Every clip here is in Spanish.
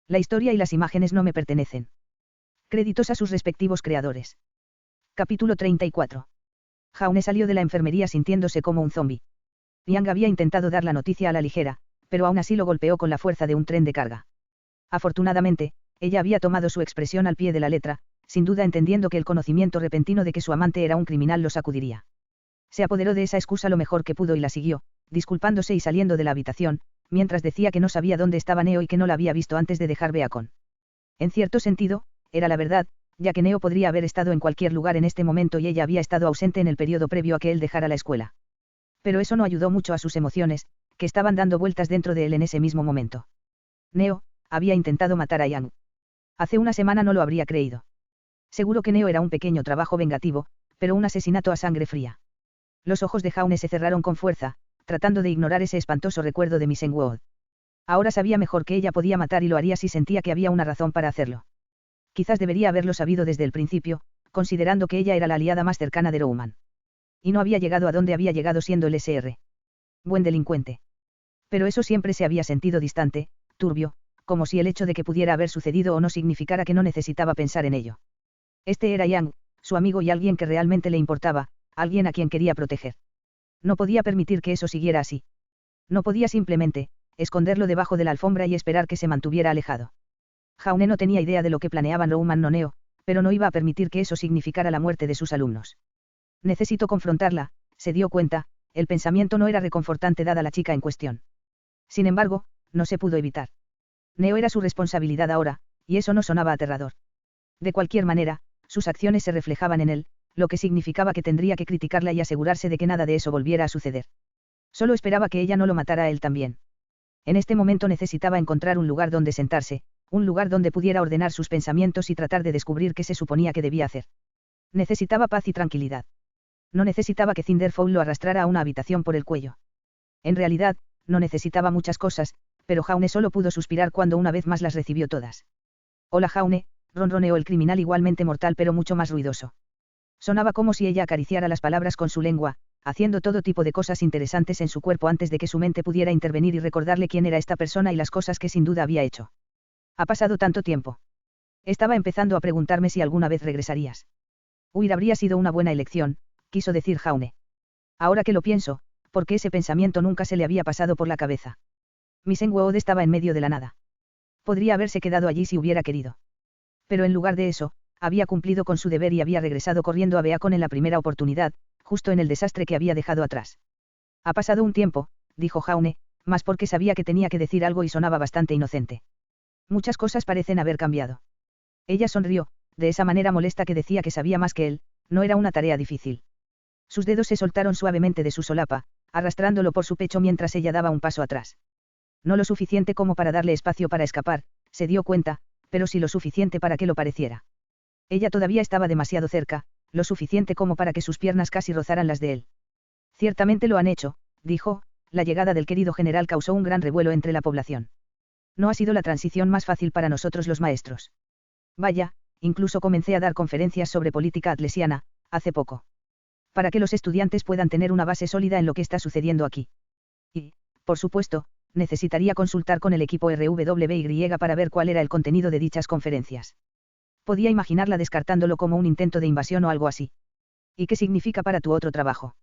La historia y las imágenes no me pertenecen. Créditos a sus respectivos creadores. Capítulo 34. Jaune salió de la enfermería sintiéndose como un zombi. Yang había intentado dar la noticia a la ligera, pero aún así lo golpeó con la fuerza de un tren de carga. Afortunadamente, ella había tomado su expresión al pie de la letra, sin duda entendiendo que el conocimiento repentino de que su amante era un criminal lo sacudiría. Se apoderó de esa excusa lo mejor que pudo y la siguió, disculpándose y saliendo de la habitación, mientras decía que no sabía dónde estaba Neo y que no la había visto antes de dejar Beacon. En cierto sentido, era la verdad, ya que Neo podría haber estado en cualquier lugar en este momento y ella había estado ausente en el periodo previo a que él dejara la escuela. Pero eso no ayudó mucho a sus emociones, que estaban dando vueltas dentro de él en ese mismo momento. Neo había intentado matar a Yang. Hace una semana no lo habría creído. Seguro que Neo era un pequeño trabajo vengativo, pero un asesinato a sangre fría. Los ojos de Jaune se cerraron con fuerza, tratando de ignorar ese espantoso recuerdo de Miss Engwood. Ahora sabía mejor que ella podía matar y lo haría si sentía que había una razón para hacerlo. Quizás debería haberlo sabido desde el principio, considerando que ella era la aliada más cercana de Roman. Y no había llegado a donde había llegado siendo el SR. Buen delincuente. Pero eso siempre se había sentido distante, turbio, como si el hecho de que pudiera haber sucedido o no significara que no necesitaba pensar en ello. Este era Yang, su amigo y alguien que realmente le importaba, alguien a quien quería proteger. No podía permitir que eso siguiera así. No podía simplemente esconderlo debajo de la alfombra y esperar que se mantuviera alejado. Jaune no tenía idea de lo que planeaban Roman o Neo, pero no iba a permitir que eso significara la muerte de sus alumnos. Necesito confrontarla, se dio cuenta, el pensamiento no era reconfortante dada la chica en cuestión. Sin embargo, no se pudo evitar. Neo era su responsabilidad ahora, y eso no sonaba aterrador. De cualquier manera, sus acciones se reflejaban en él, lo que significaba que tendría que criticarla y asegurarse de que nada de eso volviera a suceder. Solo esperaba que ella no lo matara a él también. En este momento necesitaba encontrar un lugar donde sentarse, un lugar donde pudiera ordenar sus pensamientos y tratar de descubrir qué se suponía que debía hacer. Necesitaba paz y tranquilidad. No necesitaba que Cinderfowl lo arrastrara a una habitación por el cuello. En realidad, no necesitaba muchas cosas, pero Jaune solo pudo suspirar cuando una vez más las recibió todas. Hola Jaune, ronroneó el criminal igualmente mortal pero mucho más ruidoso. Sonaba como si ella acariciara las palabras con su lengua, haciendo todo tipo de cosas interesantes en su cuerpo antes de que su mente pudiera intervenir y recordarle quién era esta persona y las cosas que sin duda había hecho. Ha pasado tanto tiempo. Estaba empezando a preguntarme si alguna vez regresarías. Huir habría sido una buena elección, quiso decir Jaune. Ahora que lo pienso, porque ese pensamiento nunca se le había pasado por la cabeza. Miss Engwood estaba en medio de la nada. Podría haberse quedado allí si hubiera querido. Pero en lugar de eso, había cumplido con su deber y había regresado corriendo a Beacon en la primera oportunidad, justo en el desastre que había dejado atrás. Ha pasado un tiempo, dijo Jaune, más porque sabía que tenía que decir algo y sonaba bastante inocente. Muchas cosas parecen haber cambiado. Ella sonrió, de esa manera molesta que decía que sabía más que él, no era una tarea difícil. Sus dedos se soltaron suavemente de su solapa, arrastrándolo por su pecho mientras ella daba un paso atrás. No lo suficiente como para darle espacio para escapar, se dio cuenta, pero sí lo suficiente para que lo pareciera. Ella todavía estaba demasiado cerca, lo suficiente como para que sus piernas casi rozaran las de él. Ciertamente lo han hecho, dijo, la llegada del querido general causó un gran revuelo entre la población. No ha sido la transición más fácil para nosotros los maestros. Vaya, incluso comencé a dar conferencias sobre política atlesiana, hace poco. Para que los estudiantes puedan tener una base sólida en lo que está sucediendo aquí. Y, por supuesto, necesitaría consultar con el equipo RWY para ver cuál era el contenido de dichas conferencias. Podía imaginarla descartándolo como un intento de invasión o algo así. ¿Y qué significa para tu otro trabajo?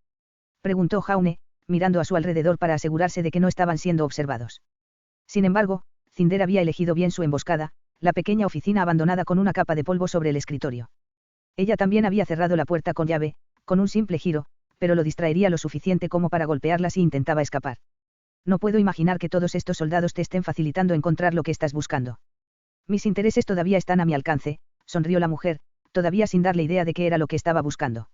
Preguntó Jaune, mirando a su alrededor para asegurarse de que no estaban siendo observados. Sin embargo, Cinder había elegido bien su emboscada, la pequeña oficina abandonada con una capa de polvo sobre el escritorio. Ella también había cerrado la puerta con llave, con un simple giro, pero lo distraería lo suficiente como para golpearla si intentaba escapar. No puedo imaginar que todos estos soldados te estén facilitando encontrar lo que estás buscando. Mis intereses todavía están a mi alcance, sonrió la mujer, todavía sin darle idea de qué era lo que estaba buscando.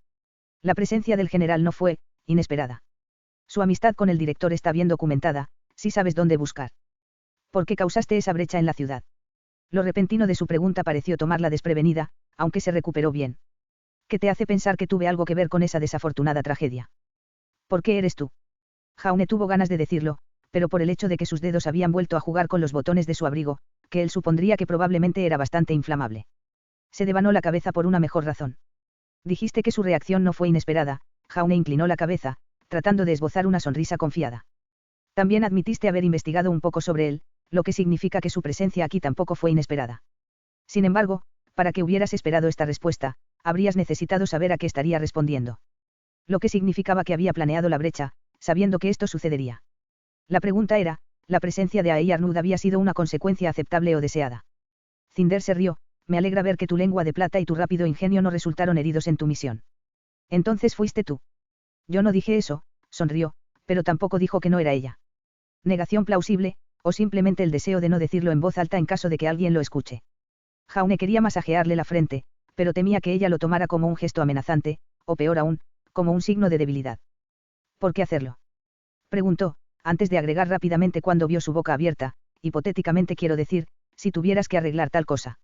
La presencia del general no fue inesperada. Su amistad con el director está bien documentada, si sabes dónde buscar. ¿Por qué causaste esa brecha en la ciudad? Lo repentino de su pregunta pareció tomarla desprevenida, aunque se recuperó bien. ¿Qué te hace pensar que tuve algo que ver con esa desafortunada tragedia? ¿Por qué eres tú? Jaune tuvo ganas de decirlo, pero por el hecho de que sus dedos habían vuelto a jugar con los botones de su abrigo, que él supondría que probablemente era bastante inflamable. Se devanó la cabeza por una mejor razón. Dijiste que su reacción no fue inesperada, Jaune inclinó la cabeza, tratando de esbozar una sonrisa confiada. También admitiste haber investigado un poco sobre él, lo que significa que su presencia aquí tampoco fue inesperada. Sin embargo, para que hubieras esperado esta respuesta, habrías necesitado saber a qué estaría respondiendo. Lo que significaba que había planeado la brecha, sabiendo que esto sucedería. La pregunta era, ¿la presencia de Ai Arnud había sido una consecuencia aceptable o deseada? Cinder se rió, me alegra ver que tu lengua de plata y tu rápido ingenio no resultaron heridos en tu misión. Entonces fuiste tú. Yo no dije eso, sonrió, pero tampoco dijo que no era ella. Negación plausible, o simplemente el deseo de no decirlo en voz alta en caso de que alguien lo escuche. Jaune quería masajearle la frente, pero temía que ella lo tomara como un gesto amenazante, o peor aún, como un signo de debilidad. ¿Por qué hacerlo? Preguntó, antes de agregar rápidamente cuando vio su boca abierta, hipotéticamente quiero decir, si tuvieras que arreglar tal cosa.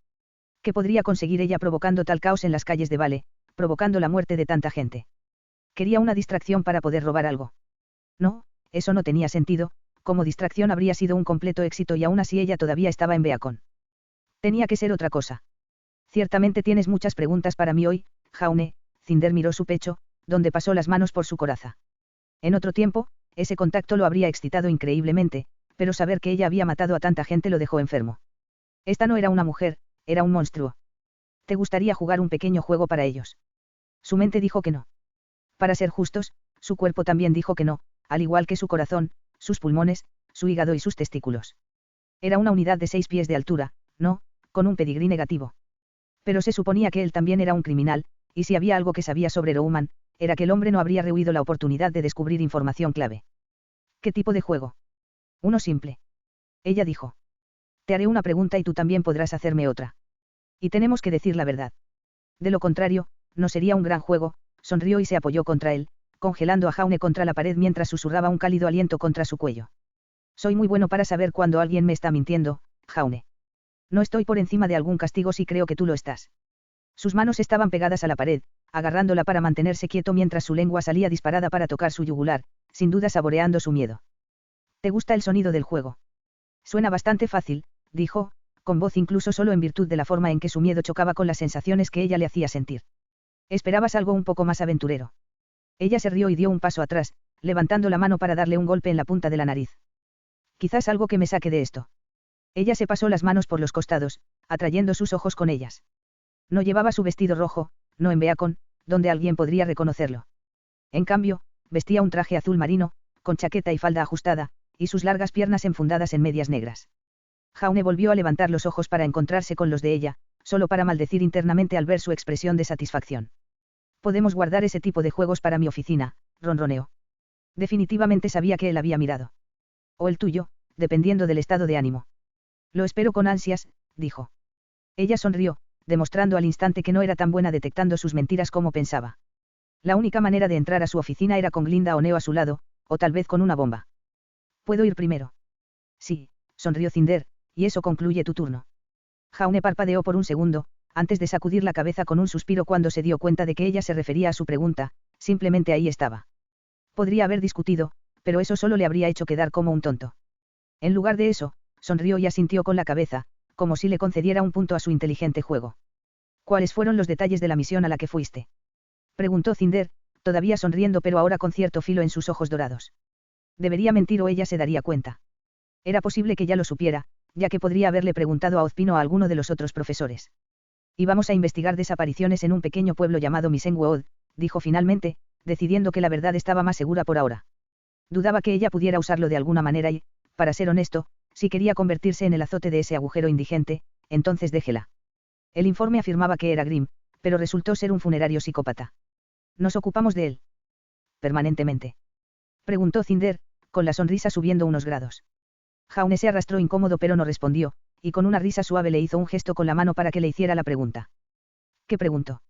¿Qué podría conseguir ella provocando tal caos en las calles de Vale, provocando la muerte de tanta gente? Quería una distracción para poder robar algo. No, eso no tenía sentido, como distracción habría sido un completo éxito y aún así ella todavía estaba en Beacon. Tenía que ser otra cosa. Ciertamente tienes muchas preguntas para mí hoy, Jaune. Cinder miró su pecho, donde pasó las manos por su coraza. En otro tiempo, ese contacto lo habría excitado increíblemente, pero saber que ella había matado a tanta gente lo dejó enfermo. Esta no era una mujer, era un monstruo. ¿Te gustaría jugar un pequeño juego para ellos? Su mente dijo que no. Para ser justos, su cuerpo también dijo que no, al igual que su corazón, sus pulmones, su hígado y sus testículos. Era una unidad de 6 pies de altura, no, con un pedigrí negativo. Pero se suponía que él también era un criminal, y si había algo que sabía sobre Roman, era que el hombre no habría rehuido la oportunidad de descubrir información clave. ¿Qué tipo de juego? Uno simple. Ella dijo. Te haré una pregunta y tú también podrás hacerme otra. Y tenemos que decir la verdad. De lo contrario, no sería un gran juego, sonrió y se apoyó contra él, congelando a Jaune contra la pared mientras susurraba un cálido aliento contra su cuello. Soy muy bueno para saber cuando alguien me está mintiendo, Jaune. No estoy por encima de algún castigo si creo que tú lo estás. Sus manos estaban pegadas a la pared, agarrándola para mantenerse quieto mientras su lengua salía disparada para tocar su yugular, sin duda saboreando su miedo. ¿Te gusta el sonido del juego? Suena bastante fácil, dijo, con voz incluso solo en virtud de la forma en que su miedo chocaba con las sensaciones que ella le hacía sentir. Esperabas algo un poco más aventurero. Ella se rió y dio un paso atrás, levantando la mano para darle un golpe en la punta de la nariz. Quizás algo que me saque de esto. Ella se pasó las manos por los costados, atrayendo sus ojos con ellas. No llevaba su vestido rojo, no en Beacon, donde alguien podría reconocerlo. En cambio, vestía un traje azul marino, con chaqueta y falda ajustada, y sus largas piernas enfundadas en medias negras. Jaune volvió a levantar los ojos para encontrarse con los de ella, solo para maldecir internamente al ver su expresión de satisfacción. Podemos guardar ese tipo de juegos para mi oficina, ronroneó. Definitivamente sabía que él había mirado. O el tuyo, dependiendo del estado de ánimo. Lo espero con ansias, dijo. Ella sonrió, demostrando al instante que no era tan buena detectando sus mentiras como pensaba. La única manera de entrar a su oficina era con Glinda o Neo a su lado, o tal vez con una bomba. ¿Puedo ir primero? Sí, sonrió Cinder, y eso concluye tu turno. Jaune parpadeó por un segundo, antes de sacudir la cabeza con un suspiro cuando se dio cuenta de que ella se refería a su pregunta, simplemente ahí estaba. Podría haber discutido, pero eso solo le habría hecho quedar como un tonto. En lugar de eso, sonrió y asintió con la cabeza, como si le concediera un punto a su inteligente juego. ¿Cuáles fueron los detalles de la misión a la que fuiste? Preguntó Cinder, todavía sonriendo pero ahora con cierto filo en sus ojos dorados. Debería mentir o ella se daría cuenta. Era posible que ya lo supiera, ya que podría haberle preguntado a Ozpin o a alguno de los otros profesores. Íbamos a investigar desapariciones en un pequeño pueblo llamado Misenwood, dijo finalmente, decidiendo que la verdad estaba más segura por ahora. Dudaba que ella pudiera usarlo de alguna manera y, para ser honesto, si quería convertirse en el azote de ese agujero indigente, entonces déjela. El informe afirmaba que era Grimm, pero resultó ser un funerario psicópata. ¿Nos ocupamos de él? Permanentemente. Preguntó Cinder, con la sonrisa subiendo unos grados. Jaune se arrastró incómodo pero no respondió, y con una risa suave le hizo un gesto con la mano para que le hiciera la pregunta. ¿Qué preguntó?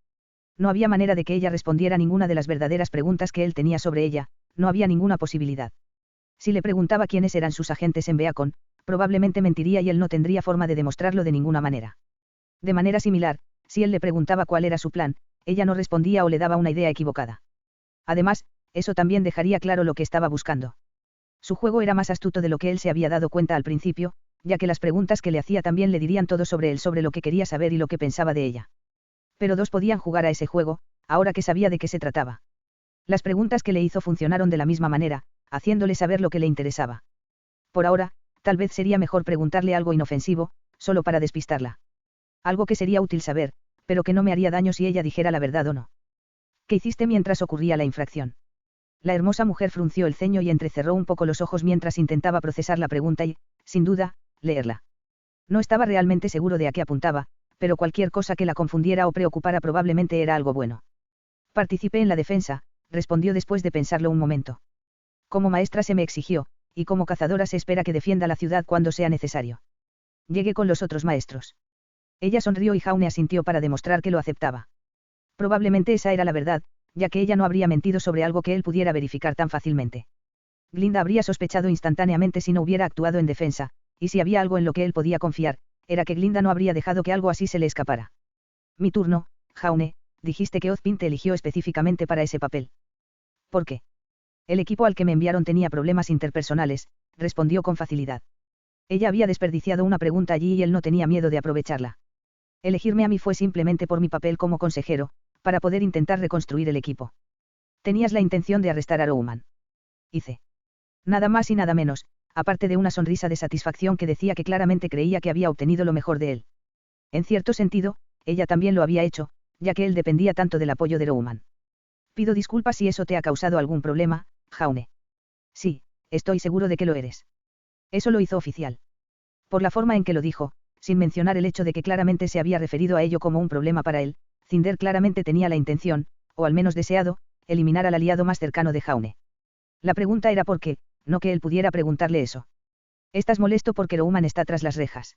No había manera de que ella respondiera ninguna de las verdaderas preguntas que él tenía sobre ella, no había ninguna posibilidad. Si le preguntaba quiénes eran sus agentes en Beacon, probablemente mentiría y él no tendría forma de demostrarlo de ninguna manera. De manera similar, si él le preguntaba cuál era su plan, ella no respondía o le daba una idea equivocada. Además, eso también dejaría claro lo que estaba buscando. Su juego era más astuto de lo que él se había dado cuenta al principio, ya que las preguntas que le hacía también le dirían todo sobre él, sobre lo que quería saber y lo que pensaba de ella. Pero dos podían jugar a ese juego, ahora que sabía de qué se trataba. Las preguntas que le hizo funcionaron de la misma manera, haciéndole saber lo que le interesaba. Por ahora, Tal vez sería mejor preguntarle algo inofensivo, solo para despistarla. Algo que sería útil saber, pero que no me haría daño si ella dijera la verdad o no. ¿Qué hiciste mientras ocurría la infracción? La hermosa mujer frunció el ceño y entrecerró un poco los ojos mientras intentaba procesar la pregunta y, sin duda, leerla. No estaba realmente seguro de a qué apuntaba, pero cualquier cosa que la confundiera o preocupara probablemente era algo bueno. Participé en la defensa, respondió después de pensarlo un momento. Como maestra se me exigió, y como cazadora se espera que defienda la ciudad cuando sea necesario. Llegué con los otros maestros. Ella sonrió y Jaune asintió para demostrar que lo aceptaba. Probablemente esa era la verdad, ya que ella no habría mentido sobre algo que él pudiera verificar tan fácilmente. Glinda habría sospechado instantáneamente si no hubiera actuado en defensa, y si había algo en lo que él podía confiar, era que Glinda no habría dejado que algo así se le escapara. Mi turno, Jaune, dijiste que Ozpin te eligió específicamente para ese papel. ¿Por qué? El equipo al que me enviaron tenía problemas interpersonales, respondió con facilidad. Ella había desperdiciado una pregunta allí y él no tenía miedo de aprovecharla. Elegirme a mí fue simplemente por mi papel como consejero, para poder intentar reconstruir el equipo. Tenías la intención de arrestar a Rowan. Hice. Nada más y nada menos, aparte de una sonrisa de satisfacción que decía que claramente creía que había obtenido lo mejor de él. En cierto sentido, ella también lo había hecho, ya que él dependía tanto del apoyo de Rowan. Pido disculpas si eso te ha causado algún problema, Jaune. Sí, estoy seguro de que lo eres. Eso lo hizo oficial. Por la forma en que lo dijo, sin mencionar el hecho de que claramente se había referido a ello como un problema para él, Cinder claramente tenía la intención, o al menos deseado, eliminar al aliado más cercano de Jaune. La pregunta era por qué, no que él pudiera preguntarle eso. ¿Estás molesto porque Rowan está tras las rejas?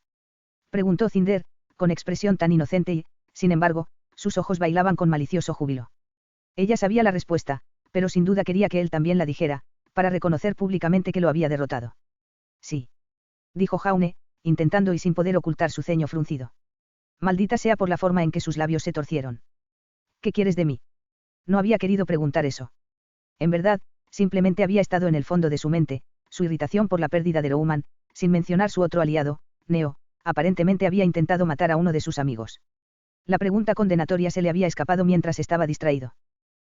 Preguntó Cinder, con expresión tan inocente y, sin embargo, sus ojos bailaban con malicioso júbilo. Ella sabía la respuesta, pero sin duda quería que él también la dijera, para reconocer públicamente que lo había derrotado. Sí. Dijo Jaune, intentando y sin poder ocultar su ceño fruncido. Maldita sea por la forma en que sus labios se torcieron. ¿Qué quieres de mí? No había querido preguntar eso. En verdad, simplemente había estado en el fondo de su mente, su irritación por la pérdida de Rowan, sin mencionar su otro aliado, Neo, aparentemente había intentado matar a uno de sus amigos. La pregunta condenatoria se le había escapado mientras estaba distraído.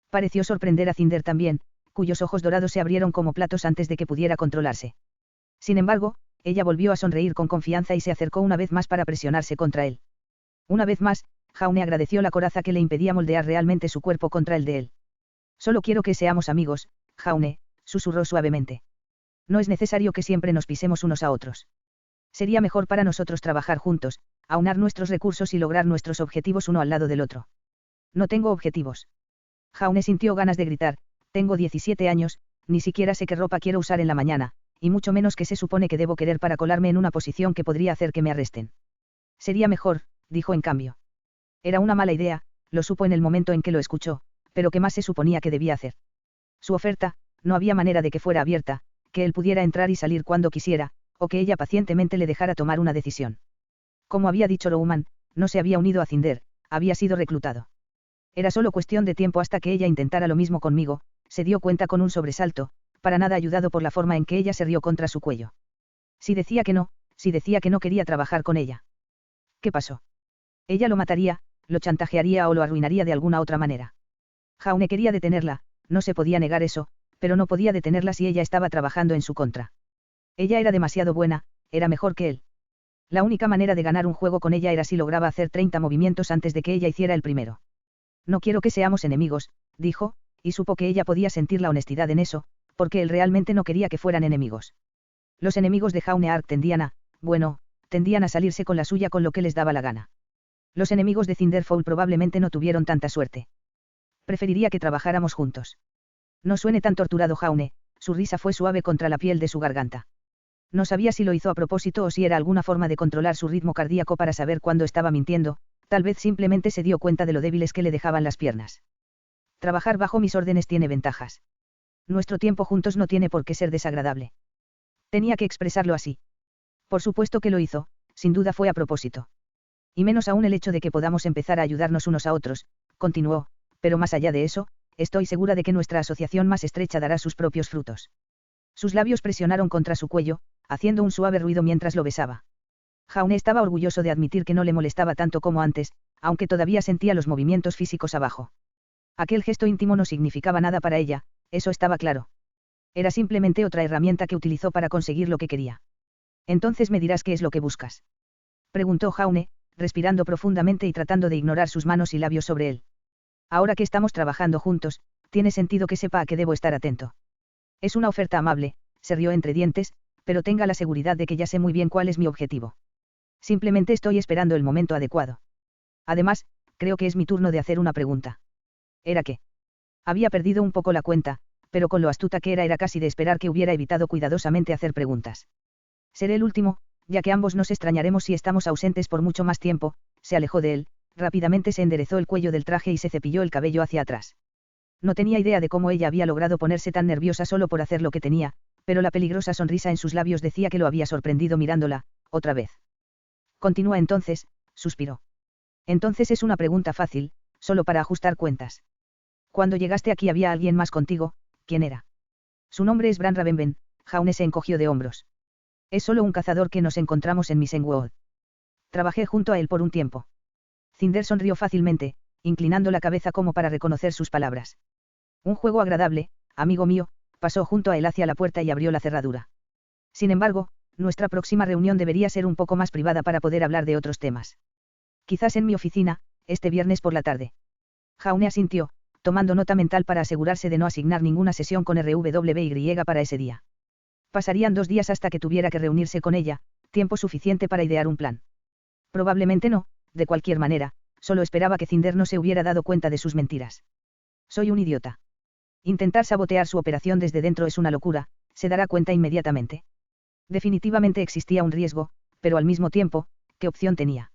Pareció sorprender a Cinder también, cuyos ojos dorados se abrieron como platos antes de que pudiera controlarse. Sin embargo, ella volvió a sonreír con confianza y se acercó una vez más para presionarse contra él. Una vez más, Jaune agradeció la coraza que le impedía moldear realmente su cuerpo contra el de él. Solo quiero que seamos amigos, Jaune, susurró suavemente. No es necesario que siempre nos pisemos unos a otros. Sería mejor para nosotros trabajar juntos, aunar nuestros recursos y lograr nuestros objetivos uno al lado del otro. No tengo objetivos. Jaune sintió ganas de gritar, tengo 17 años, ni siquiera sé qué ropa quiero usar en la mañana, y mucho menos qué se supone que debo querer para colarme en una posición que podría hacer que me arresten. Sería mejor, dijo en cambio. Era una mala idea, lo supo en el momento en que lo escuchó, pero ¿qué más se suponía que debía hacer? Su oferta, no había manera de que fuera abierta, que él pudiera entrar y salir cuando quisiera, o que ella pacientemente le dejara tomar una decisión. Como había dicho Rowan, no se había unido a Cinder, había sido reclutado. Era solo cuestión de tiempo hasta que ella intentara lo mismo conmigo, se dio cuenta con un sobresalto, para nada ayudado por la forma en que ella se rió contra su cuello. Si decía que no quería trabajar con ella. ¿Qué pasó? Ella lo mataría, lo chantajearía o lo arruinaría de alguna otra manera. Jaune quería detenerla, no se podía negar eso, pero no podía detenerla si ella estaba trabajando en su contra. Ella era demasiado buena, era mejor que él. La única manera de ganar un juego con ella era si lograba hacer 30 movimientos antes de que ella hiciera el primero. No quiero que seamos enemigos, dijo, y supo que ella podía sentir la honestidad en eso, porque él realmente no quería que fueran enemigos. Los enemigos de Jaune Ark tendían a salirse con la suya con lo que les daba la gana. Los enemigos de Cinderfall probablemente no tuvieron tanta suerte. Preferiría que trabajáramos juntos. No suene tan torturado Jaune, su risa fue suave contra la piel de su garganta. No sabía si lo hizo a propósito o si era alguna forma de controlar su ritmo cardíaco para saber cuándo estaba mintiendo, tal vez simplemente se dio cuenta de lo débiles que le dejaban las piernas. Trabajar bajo mis órdenes tiene ventajas. Nuestro tiempo juntos no tiene por qué ser desagradable. Tenía que expresarlo así. Por supuesto que lo hizo, sin duda fue a propósito. Y menos aún el hecho de que podamos empezar a ayudarnos unos a otros, continuó, pero más allá de eso, estoy segura de que nuestra asociación más estrecha dará sus propios frutos. Sus labios presionaron contra su cuello, haciendo un suave ruido mientras lo besaba. Jaune estaba orgulloso de admitir que no le molestaba tanto como antes, aunque todavía sentía los movimientos físicos abajo. Aquel gesto íntimo no significaba nada para ella, eso estaba claro. Era simplemente otra herramienta que utilizó para conseguir lo que quería. Entonces me dirás qué es lo que buscas. Preguntó Jaune, respirando profundamente y tratando de ignorar sus manos y labios sobre él. Ahora que estamos trabajando juntos, tiene sentido que sepa a qué debo estar atento. Es una oferta amable, se rió entre dientes, pero tenga la seguridad de que ya sé muy bien cuál es mi objetivo. Simplemente estoy esperando el momento adecuado. Además, creo que es mi turno de hacer una pregunta. ¿Era qué? Había perdido un poco la cuenta, pero con lo astuta que era casi de esperar que hubiera evitado cuidadosamente hacer preguntas. Seré el último, ya que ambos nos extrañaremos si estamos ausentes por mucho más tiempo. Se alejó de él, rápidamente se enderezó el cuello del traje y se cepilló el cabello hacia atrás. No tenía idea de cómo ella había logrado ponerse tan nerviosa solo por hacer lo que tenía, pero la peligrosa sonrisa en sus labios decía que lo había sorprendido mirándola, otra vez. Continúa entonces, suspiró. Entonces es una pregunta fácil, solo para ajustar cuentas. Cuando llegaste aquí había alguien más contigo, ¿quién era? Su nombre es Bran Ravenven. Jaune se encogió de hombros. Es solo un cazador que nos encontramos en Misengwood. Trabajé junto a él por un tiempo. Cinder sonrió fácilmente, inclinando la cabeza como para reconocer sus palabras. Un juego agradable, amigo mío, pasó junto a él hacia la puerta y abrió la cerradura. Sin embargo, nuestra próxima reunión debería ser un poco más privada para poder hablar de otros temas. Quizás en mi oficina, este viernes por la tarde. Jaune asintió, tomando nota mental para asegurarse de no asignar ninguna sesión con RWY para ese día. Pasarían 2 días hasta que tuviera que reunirse con ella, tiempo suficiente para idear un plan. Probablemente no, de cualquier manera, solo esperaba que Cinder no se hubiera dado cuenta de sus mentiras. Soy un idiota. Intentar sabotear su operación desde dentro es una locura, se dará cuenta inmediatamente. Definitivamente existía un riesgo, pero al mismo tiempo, ¿qué opción tenía?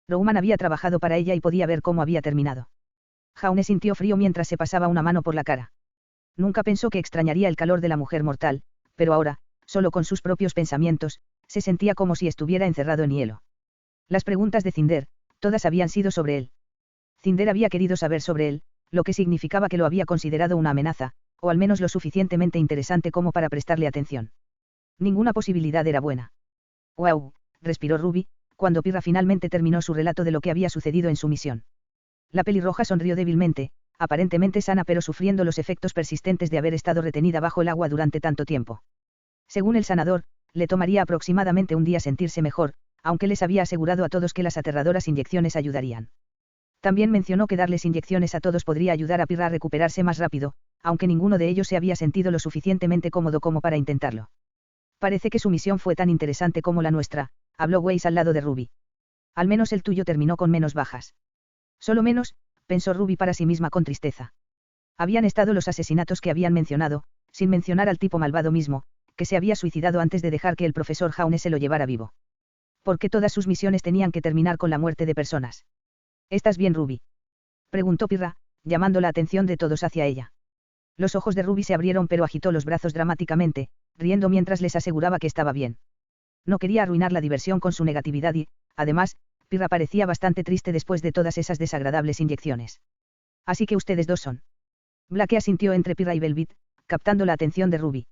Rowan había trabajado para ella y podía ver cómo había terminado. Jaune sintió frío mientras se pasaba una mano por la cara. Nunca pensó que extrañaría el calor de la mujer mortal, pero ahora, solo con sus propios pensamientos, se sentía como si estuviera encerrado en hielo. Las preguntas de Cinder, todas habían sido sobre él. Cinder había querido saber sobre él, lo que significaba que lo había considerado una amenaza, o al menos lo suficientemente interesante como para prestarle atención. Ninguna posibilidad era buena. «Wow», respiró Ruby, cuando Pirra finalmente terminó su relato de lo que había sucedido en su misión. La pelirroja sonrió débilmente, aparentemente sana pero sufriendo los efectos persistentes de haber estado retenida bajo el agua durante tanto tiempo. Según el sanador, le tomaría aproximadamente un día sentirse mejor, aunque les había asegurado a todos que las aterradoras inyecciones ayudarían. También mencionó que darles inyecciones a todos podría ayudar a Pirra a recuperarse más rápido, aunque ninguno de ellos se había sentido lo suficientemente cómodo como para intentarlo. Parece que su misión fue tan interesante como la nuestra, habló Weiss al lado de Ruby. Al menos el tuyo terminó con menos bajas. Solo menos, pensó Ruby para sí misma con tristeza. Habían estado los asesinatos que habían mencionado, sin mencionar al tipo malvado mismo, que se había suicidado antes de dejar que el profesor Jaune se lo llevara vivo. ¿Por qué todas sus misiones tenían que terminar con la muerte de personas? ¿Estás bien, Ruby?, preguntó Pirra, llamando la atención de todos hacia ella. Los ojos de Ruby se abrieron pero agitó los brazos dramáticamente, riendo mientras les aseguraba que estaba bien. No quería arruinar la diversión con su negatividad y, además, Pirra parecía bastante triste después de todas esas desagradables inyecciones. Así que ustedes dos son. Blake asintió entre Pirra y Velvet, captando la atención de Ruby.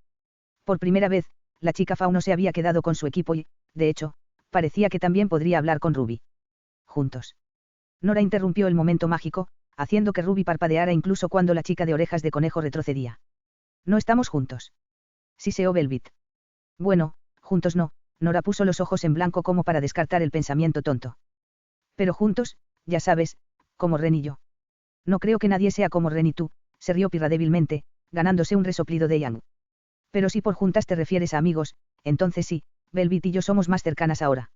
Por primera vez, la chica Fauno se había quedado con su equipo y, de hecho, parecía que también podría hablar con Ruby. Juntos. Nora interrumpió el momento mágico, haciendo que Ruby parpadeara incluso cuando la chica de orejas de conejo retrocedía. No estamos juntos. Siseó Velvet. Bueno, juntos no, Nora puso los ojos en blanco como para descartar el pensamiento tonto. Pero juntos, ya sabes, como Ren y yo. No creo que nadie sea como Ren y tú, se rió Pirra débilmente, ganándose un resoplido de Yang. Pero si por juntas te refieres a amigos, entonces sí, Velvet y yo somos más cercanas ahora.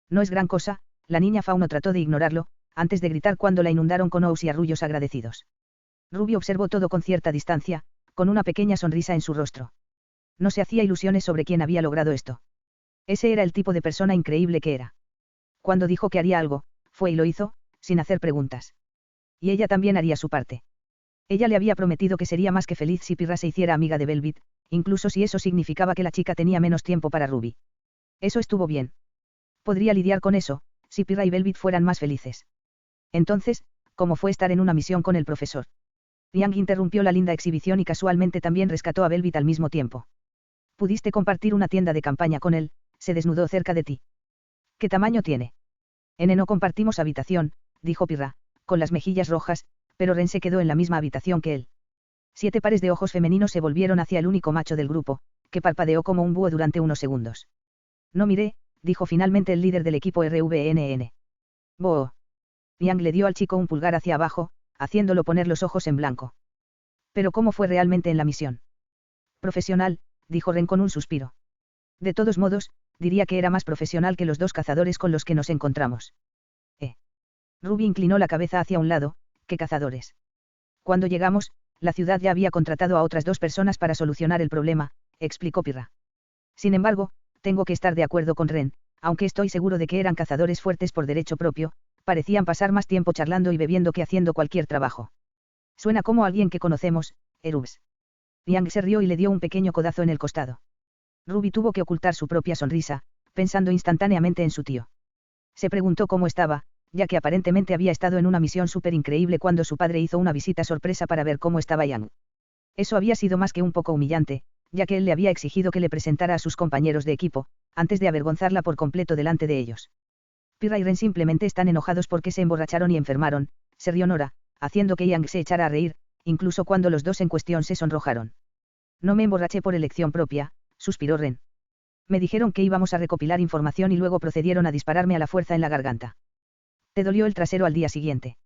No es gran cosa, la niña Fauno trató de ignorarlo, antes de gritar cuando la inundaron con ous y arrullos agradecidos. Ruby observó todo con cierta distancia, con una pequeña sonrisa en su rostro. No se hacía ilusiones sobre quién había logrado esto. Ese era el tipo de persona increíble que era. Cuando dijo que haría algo, fue y lo hizo, sin hacer preguntas. Y ella también haría su parte. Ella le había prometido que sería más que feliz si Pirra se hiciera amiga de Velvet, incluso si eso significaba que la chica tenía menos tiempo para Ruby. Eso estuvo bien. Podría lidiar con eso, si Pirra y Velvet fueran más felices. Entonces, ¿cómo fue estar en una misión con el profesor? Yang interrumpió la linda exhibición y casualmente también rescató a Velvet al mismo tiempo. Pudiste compartir una tienda de campaña con él, se desnudó cerca de ti. ¿Qué tamaño tiene? No compartimos habitación, dijo Pirra, con las mejillas rojas, pero Ren se quedó en la misma habitación que él. 7 pares de ojos femeninos se volvieron hacia el único macho del grupo, que parpadeó como un búho durante unos segundos. No miré, dijo finalmente el líder del equipo RVNN. Boh. Yang le dio al chico un pulgar hacia abajo, haciéndolo poner los ojos en blanco. Pero ¿cómo fue realmente en la misión? Profesional, dijo Ren con un suspiro. De todos modos, diría que era más profesional que los dos cazadores con los que nos encontramos. Ruby inclinó la cabeza hacia un lado. ¿Qué cazadores? Cuando llegamos, la ciudad ya había contratado a otras 2 personas para solucionar el problema, explicó Pirra. Sin embargo, tengo que estar de acuerdo con Ren, aunque estoy seguro de que eran cazadores fuertes por derecho propio, parecían pasar más tiempo charlando y bebiendo que haciendo cualquier trabajo. Suena como alguien que conocemos, Erubs. Yang se rió y le dio un pequeño codazo en el costado. Ruby tuvo que ocultar su propia sonrisa, pensando instantáneamente en su tío. Se preguntó cómo estaba, ya que aparentemente había estado en una misión súper increíble cuando su padre hizo una visita sorpresa para ver cómo estaba Yang. Eso había sido más que un poco humillante, ya que él le había exigido que le presentara a sus compañeros de equipo, antes de avergonzarla por completo delante de ellos. Pirra y Ren simplemente están enojados porque se emborracharon y enfermaron, se rió Nora, haciendo que Yang se echara a reír, incluso cuando los dos en cuestión se sonrojaron. No me emborraché por elección propia, suspiró Ren. Me dijeron que íbamos a recopilar información y luego procedieron a dispararme a la fuerza en la garganta. ¿Te dolió el trasero al día siguiente?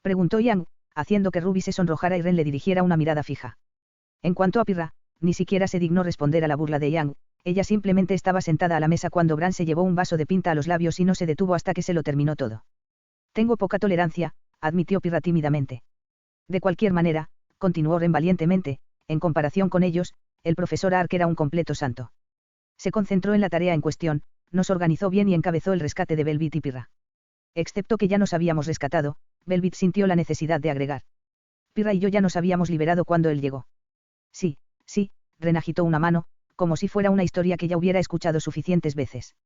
Preguntó Yang, haciendo que Ruby se sonrojara y Ren le dirigiera una mirada fija. En cuanto a Pirra, ni siquiera se dignó responder a la burla de Yang, ella simplemente estaba sentada a la mesa cuando Bran se llevó un vaso de pinta a los labios y no se detuvo hasta que se lo terminó todo. Tengo poca tolerancia, admitió Pirra tímidamente. De cualquier manera, continuó Ren valientemente, en comparación con ellos, el profesor Ark era un completo santo. Se concentró en la tarea en cuestión, nos organizó bien y encabezó el rescate de Velvet y Pirra. Excepto que ya nos habíamos rescatado, Velvet sintió la necesidad de agregar. Pirra y yo ya nos habíamos liberado cuando él llegó. Sí, Ren agitó una mano, como si fuera una historia que ya hubiera escuchado suficientes veces.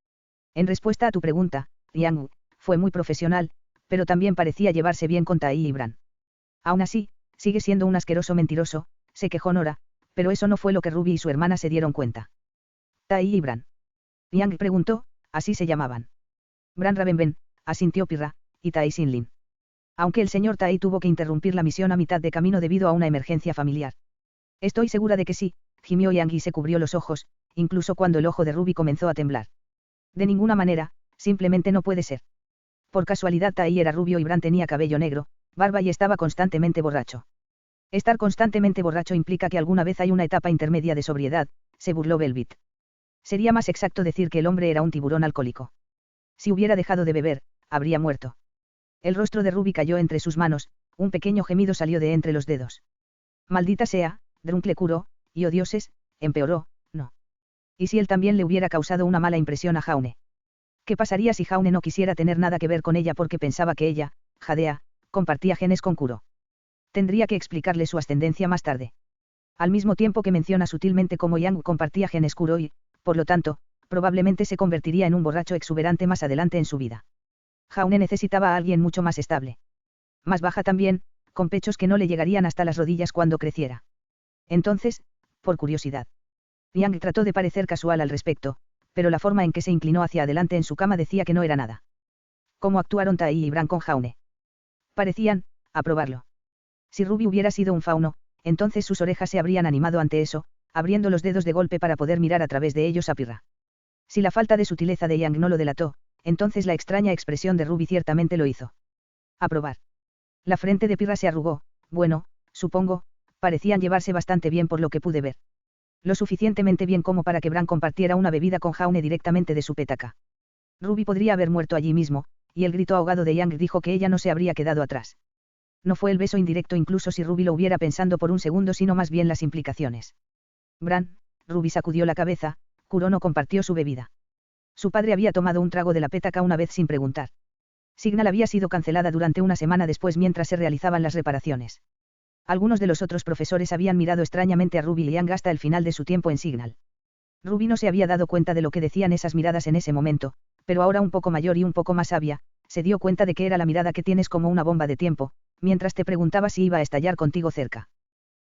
En respuesta a tu pregunta, Yang fue muy profesional, pero también parecía llevarse bien con Tai y Bran. Aún así, sigue siendo un asqueroso mentiroso, se quejó Nora, pero eso no fue lo que Ruby y su hermana se dieron cuenta. Tai y Bran. Yang preguntó, así se llamaban. Bran Ravenven, asintió Pirra, y Tai Sinlin. Aunque el señor Tai tuvo que interrumpir la misión a mitad de camino debido a una emergencia familiar. Estoy segura de que sí, gimió Yang y se cubrió los ojos, incluso cuando el ojo de Ruby comenzó a temblar. De ninguna manera, simplemente no puede ser. Por casualidad Tai era rubio y Bran tenía cabello negro, barba y estaba constantemente borracho. Estar constantemente borracho implica que alguna vez hay una etapa intermedia de sobriedad, se burló Velvet. Sería más exacto decir que el hombre era un tiburón alcohólico. Si hubiera dejado de beber, habría muerto. El rostro de Ruby cayó entre sus manos, un pequeño gemido salió de entre los dedos. Maldita sea, Drunk le curó, y oh dioses, empeoró, no. ¿Y si él también le hubiera causado una mala impresión a Jaune? ¿Qué pasaría si Jaune no quisiera tener nada que ver con ella porque pensaba que ella, Jadea, compartía genes con Kuro? Tendría que explicarle su ascendencia más tarde. Al mismo tiempo que menciona sutilmente cómo Yang compartía genes Kuro y, por lo tanto, probablemente se convertiría en un borracho exuberante más adelante en su vida. Jaune necesitaba a alguien mucho más estable. Más baja también, con pechos que no le llegarían hasta las rodillas cuando creciera. Entonces, por curiosidad. Yang trató de parecer casual al respecto, pero la forma en que se inclinó hacia adelante en su cama decía que no era nada. ¿Cómo actuaron Tai y Bran con Jaune? Parecían, aprobarlo. Si Ruby hubiera sido un fauno, entonces sus orejas se habrían animado ante eso, abriendo los dedos de golpe para poder mirar a través de ellos a Pirra. Si la falta de sutileza de Yang no lo delató, entonces la extraña expresión de Ruby ciertamente lo hizo. Aprobar. La frente de Pirra se arrugó, bueno, supongo, parecían llevarse bastante bien por lo que pude ver. Lo suficientemente bien como para que Bran compartiera una bebida con Jaune directamente de su petaca. Ruby podría haber muerto allí mismo, y el grito ahogado de Yang dijo que ella no se habría quedado atrás. No fue el beso indirecto incluso si Ruby lo hubiera pensando por un segundo sino más bien las implicaciones. Bran, Ruby sacudió la cabeza, Kuro no compartió su bebida. Su padre había tomado un trago de la petaca una vez sin preguntar. Signal había sido cancelada durante una semana después mientras se realizaban las reparaciones. Algunos de los otros profesores habían mirado extrañamente a Ruby y Yang hasta el final de su tiempo en Signal. Ruby no se había dado cuenta de lo que decían esas miradas en ese momento, pero ahora un poco mayor y un poco más sabia, se dio cuenta de que era la mirada que tienes como una bomba de tiempo, mientras te preguntaba si iba a estallar contigo cerca.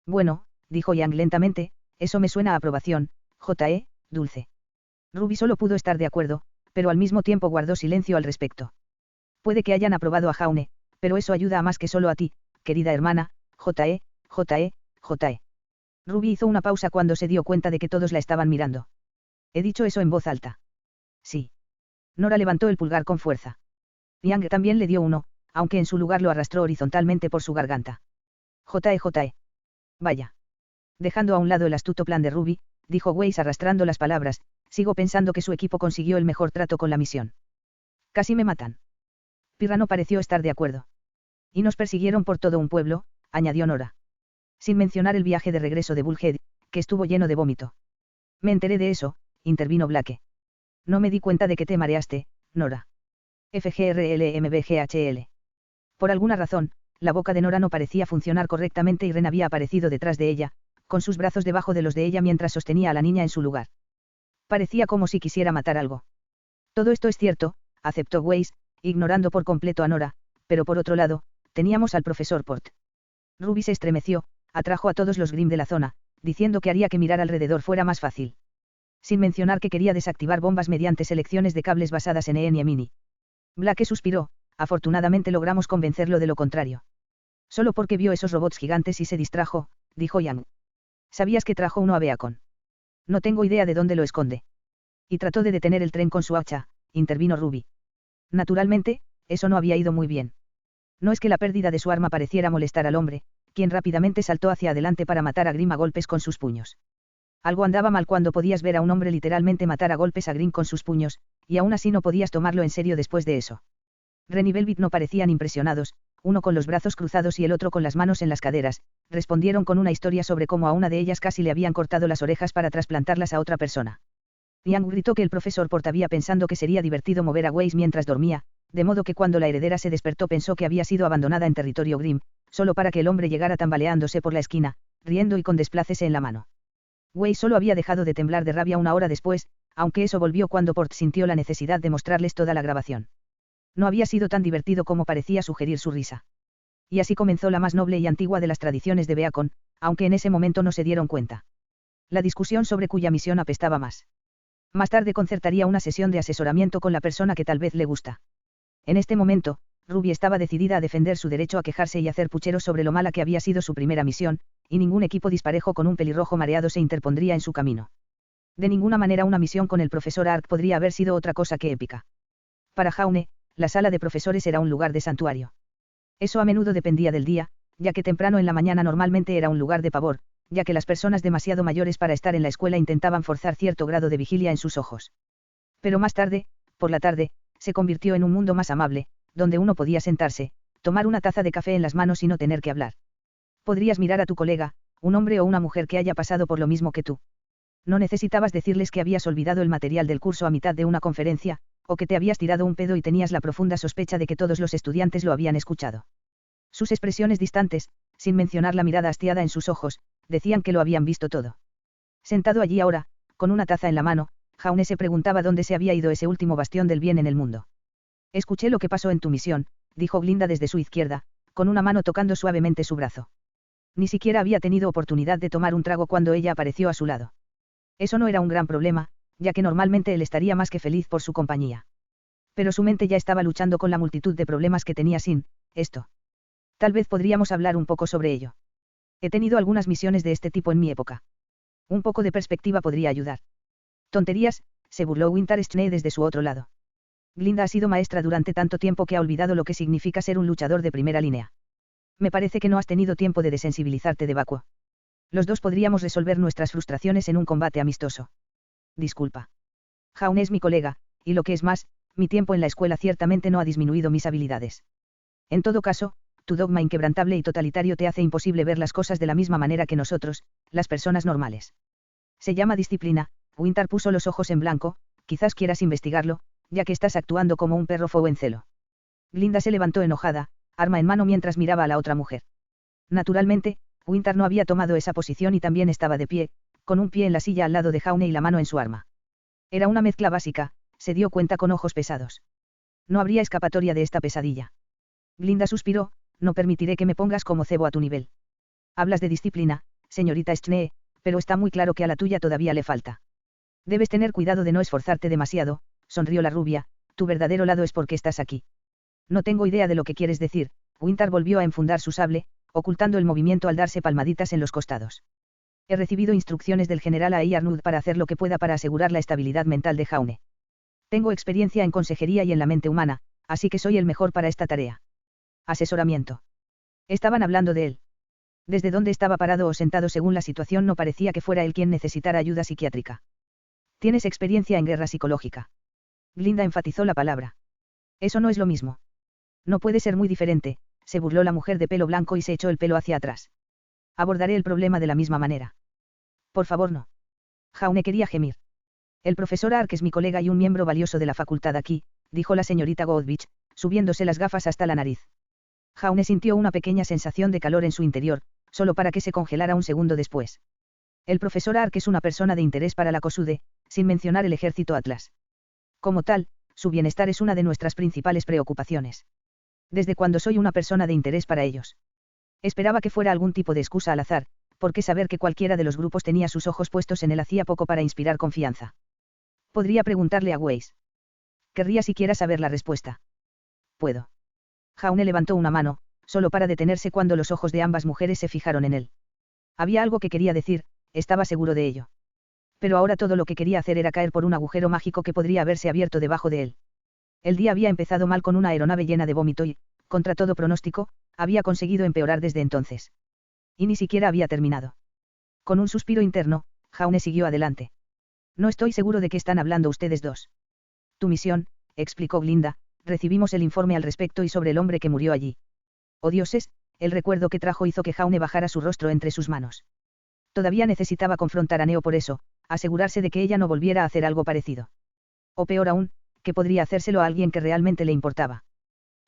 Bueno, dijo Yang lentamente, eso me suena a aprobación, dulce. Ruby solo pudo estar de acuerdo, pero al mismo tiempo guardó silencio al respecto. Puede que hayan aprobado a Jaune, pero eso ayuda a más que solo a ti, querida hermana, J.E. Ruby hizo una pausa cuando se dio cuenta de que todos la estaban mirando. He dicho eso en voz alta. Sí. Nora levantó el pulgar con fuerza. Yang también le dio uno, aunque en su lugar lo arrastró horizontalmente por su garganta. Joe. Vaya. Dejando a un lado el astuto plan de Ruby, dijo Weiss arrastrando las palabras, sigo pensando que su equipo consiguió el mejor trato con la misión. Casi me matan. Pirra no pareció estar de acuerdo. Y nos persiguieron por todo un pueblo, añadió Nora. Sin mencionar el viaje de regreso de Bullhead, que estuvo lleno de vómito. Me enteré de eso, intervino Blake. No me di cuenta de que te mareaste, Nora. FGRLMBGHL. Por alguna razón, la boca de Nora no parecía funcionar correctamente y Ren había aparecido detrás de ella, con sus brazos debajo de los de ella mientras sostenía a la niña en su lugar. Parecía como si quisiera matar algo. Todo esto es cierto, aceptó Weiss, ignorando por completo a Nora, pero por otro lado, teníamos al profesor Port. Ruby se estremeció, atrajo a todos los Grimm de la zona, diciendo que haría que mirar alrededor fuera más fácil. Sin mencionar que quería desactivar bombas mediante selecciones de cables basadas en EN y Mini. Blake suspiró, afortunadamente logramos convencerlo de lo contrario. Solo porque vio esos robots gigantes y se distrajo, dijo Yang. ¿Sabías que trajo uno a Beacon? No tengo idea de dónde lo esconde. Y trató de detener el tren con su hacha, intervino Ruby. Naturalmente, eso no había ido muy bien. No es que la pérdida de su arma pareciera molestar al hombre, quien rápidamente saltó hacia adelante para matar a Grimm a golpes con sus puños. Algo andaba mal cuando podías ver a un hombre literalmente matar a golpes a Grimm con sus puños, y aún así no podías tomarlo en serio después de eso. Ren y Velvet no parecían impresionados, uno con los brazos cruzados y el otro con las manos en las caderas, respondieron con una historia sobre cómo a una de ellas casi le habían cortado las orejas para trasplantarlas a otra persona. Yang gritó que el profesor Port había pensando que sería divertido mover a Weiss mientras dormía, de modo que cuando la heredera se despertó pensó que había sido abandonada en territorio Grimm, solo para que el hombre llegara tambaleándose por la esquina, riendo y con desplácese en la mano. Weiss solo había dejado de temblar de rabia una hora después, aunque eso volvió cuando Port sintió la necesidad de mostrarles toda la grabación. No había sido tan divertido como parecía sugerir su risa. Y así comenzó la más noble y antigua de las tradiciones de Beacon, aunque en ese momento no se dieron cuenta. La discusión sobre cuya misión apestaba más. Más tarde concertaría una sesión de asesoramiento con la persona que tal vez le gusta. En este momento, Ruby estaba decidida a defender su derecho a quejarse y hacer pucheros sobre lo mala que había sido su primera misión, y ningún equipo disparejo con un pelirrojo mareado se interpondría en su camino. De ninguna manera una misión con el profesor Ark podría haber sido otra cosa que épica. Para Jaune, la sala de profesores era un lugar de santuario. Eso a menudo dependía del día, ya que temprano en la mañana normalmente era un lugar de pavor, ya que las personas demasiado mayores para estar en la escuela intentaban forzar cierto grado de vigilia en sus ojos. Pero más tarde, por la tarde, se convirtió en un mundo más amable, donde uno podía sentarse, tomar una taza de café en las manos y no tener que hablar. Podrías mirar a tu colega, un hombre o una mujer que haya pasado por lo mismo que tú. No necesitabas decirles que habías olvidado el material del curso a mitad de una conferencia, o que te habías tirado un pedo y tenías la profunda sospecha de que todos los estudiantes lo habían escuchado. Sus expresiones distantes, sin mencionar la mirada hastiada en sus ojos, decían que lo habían visto todo. Sentado allí ahora, con una taza en la mano, Jaune se preguntaba dónde se había ido ese último bastión del bien en el mundo. Escuché lo que pasó en tu misión, dijo Glinda desde su izquierda, con una mano tocando suavemente su brazo. Ni siquiera había tenido oportunidad de tomar un trago cuando ella apareció a su lado. Eso no era un gran problema, ya que normalmente él estaría más que feliz por su compañía. Pero su mente ya estaba luchando con la multitud de problemas que tenía sin esto. Tal vez podríamos hablar un poco sobre ello. He tenido algunas misiones de este tipo en mi época. Un poco de perspectiva podría ayudar. Tonterías, se burló Winter Schnee desde su otro lado. Glinda ha sido maestra durante tanto tiempo que ha olvidado lo que significa ser un luchador de primera línea. Me parece que no has tenido tiempo de desensibilizarte de Vacuo. Los dos podríamos resolver nuestras frustraciones en un combate amistoso. Disculpa. Jaune es mi colega, y lo que es más, mi tiempo en la escuela ciertamente no ha disminuido mis habilidades. En todo caso, tu dogma inquebrantable y totalitario te hace imposible ver las cosas de la misma manera que nosotros, las personas normales. Se llama disciplina. Winter puso los ojos en blanco, quizás quieras investigarlo, ya que estás actuando como un perro fou en celo. Glinda se levantó enojada, arma en mano mientras miraba a la otra mujer. Naturalmente, Winter no había tomado esa posición y también estaba de pie, con un pie en la silla al lado de Jaune y la mano en su arma. Era una mezcla básica, se dio cuenta con ojos pesados. No habría escapatoria de esta pesadilla. Glinda suspiró, no permitiré que me pongas como cebo a tu nivel. Hablas de disciplina, señorita Schnee, pero está muy claro que a la tuya todavía le falta. Debes tener cuidado de no esforzarte demasiado, sonrió la rubia, tu verdadero lado es porque estás aquí. No tengo idea de lo que quieres decir. Winter volvió a enfundar su sable, ocultando el movimiento al darse palmaditas en los costados. He recibido instrucciones del general A.I. Arnud para hacer lo que pueda para asegurar la estabilidad mental de Jaune. Tengo experiencia en consejería y en la mente humana, así que soy el mejor para esta tarea. Asesoramiento. Estaban hablando de él. Desde donde estaba parado o sentado según la situación no parecía que fuera él quien necesitara ayuda psiquiátrica. ¿Tienes experiencia en guerra psicológica? Glinda enfatizó la palabra. Eso no es lo mismo. No puede ser muy diferente, se burló la mujer de pelo blanco y se echó el pelo hacia atrás. Abordaré el problema de la misma manera. Por favor, no. Jaume quería gemir. El profesor Ark es mi colega y un miembro valioso de la facultad aquí, dijo la señorita Goodwich, subiéndose las gafas hasta la nariz. Jaume sintió una pequeña sensación de calor en su interior, solo para que se congelara un segundo después. El profesor Ark es una persona de interés para la COSUDE, sin mencionar el ejército Atlas. Como tal, su bienestar es una de nuestras principales preocupaciones. ¿Desde cuándo soy una persona de interés para ellos? Esperaba que fuera algún tipo de excusa al azar, porque saber que cualquiera de los grupos tenía sus ojos puestos en él hacía poco para inspirar confianza. Podría preguntarle a Weiss. Querría siquiera saber la respuesta. Puedo. Jaume levantó una mano, solo para detenerse cuando los ojos de ambas mujeres se fijaron en él. Había algo que quería decir, estaba seguro de ello. Pero ahora todo lo que quería hacer era caer por un agujero mágico que podría haberse abierto debajo de él. El día había empezado mal con una aeronave llena de vómito y, contra todo pronóstico, había conseguido empeorar desde entonces. Y ni siquiera había terminado. Con un suspiro interno, Jaume siguió adelante. No estoy seguro de qué están hablando ustedes dos. Tu misión, explicó Glinda, recibimos el informe al respecto y sobre el hombre que murió allí. Oh dioses, el recuerdo que trajo hizo que Jaume bajara su rostro entre sus manos. Todavía necesitaba confrontar a Neo por eso, asegurarse de que ella no volviera a hacer algo parecido. O peor aún, que podría hacérselo a alguien que realmente le importaba.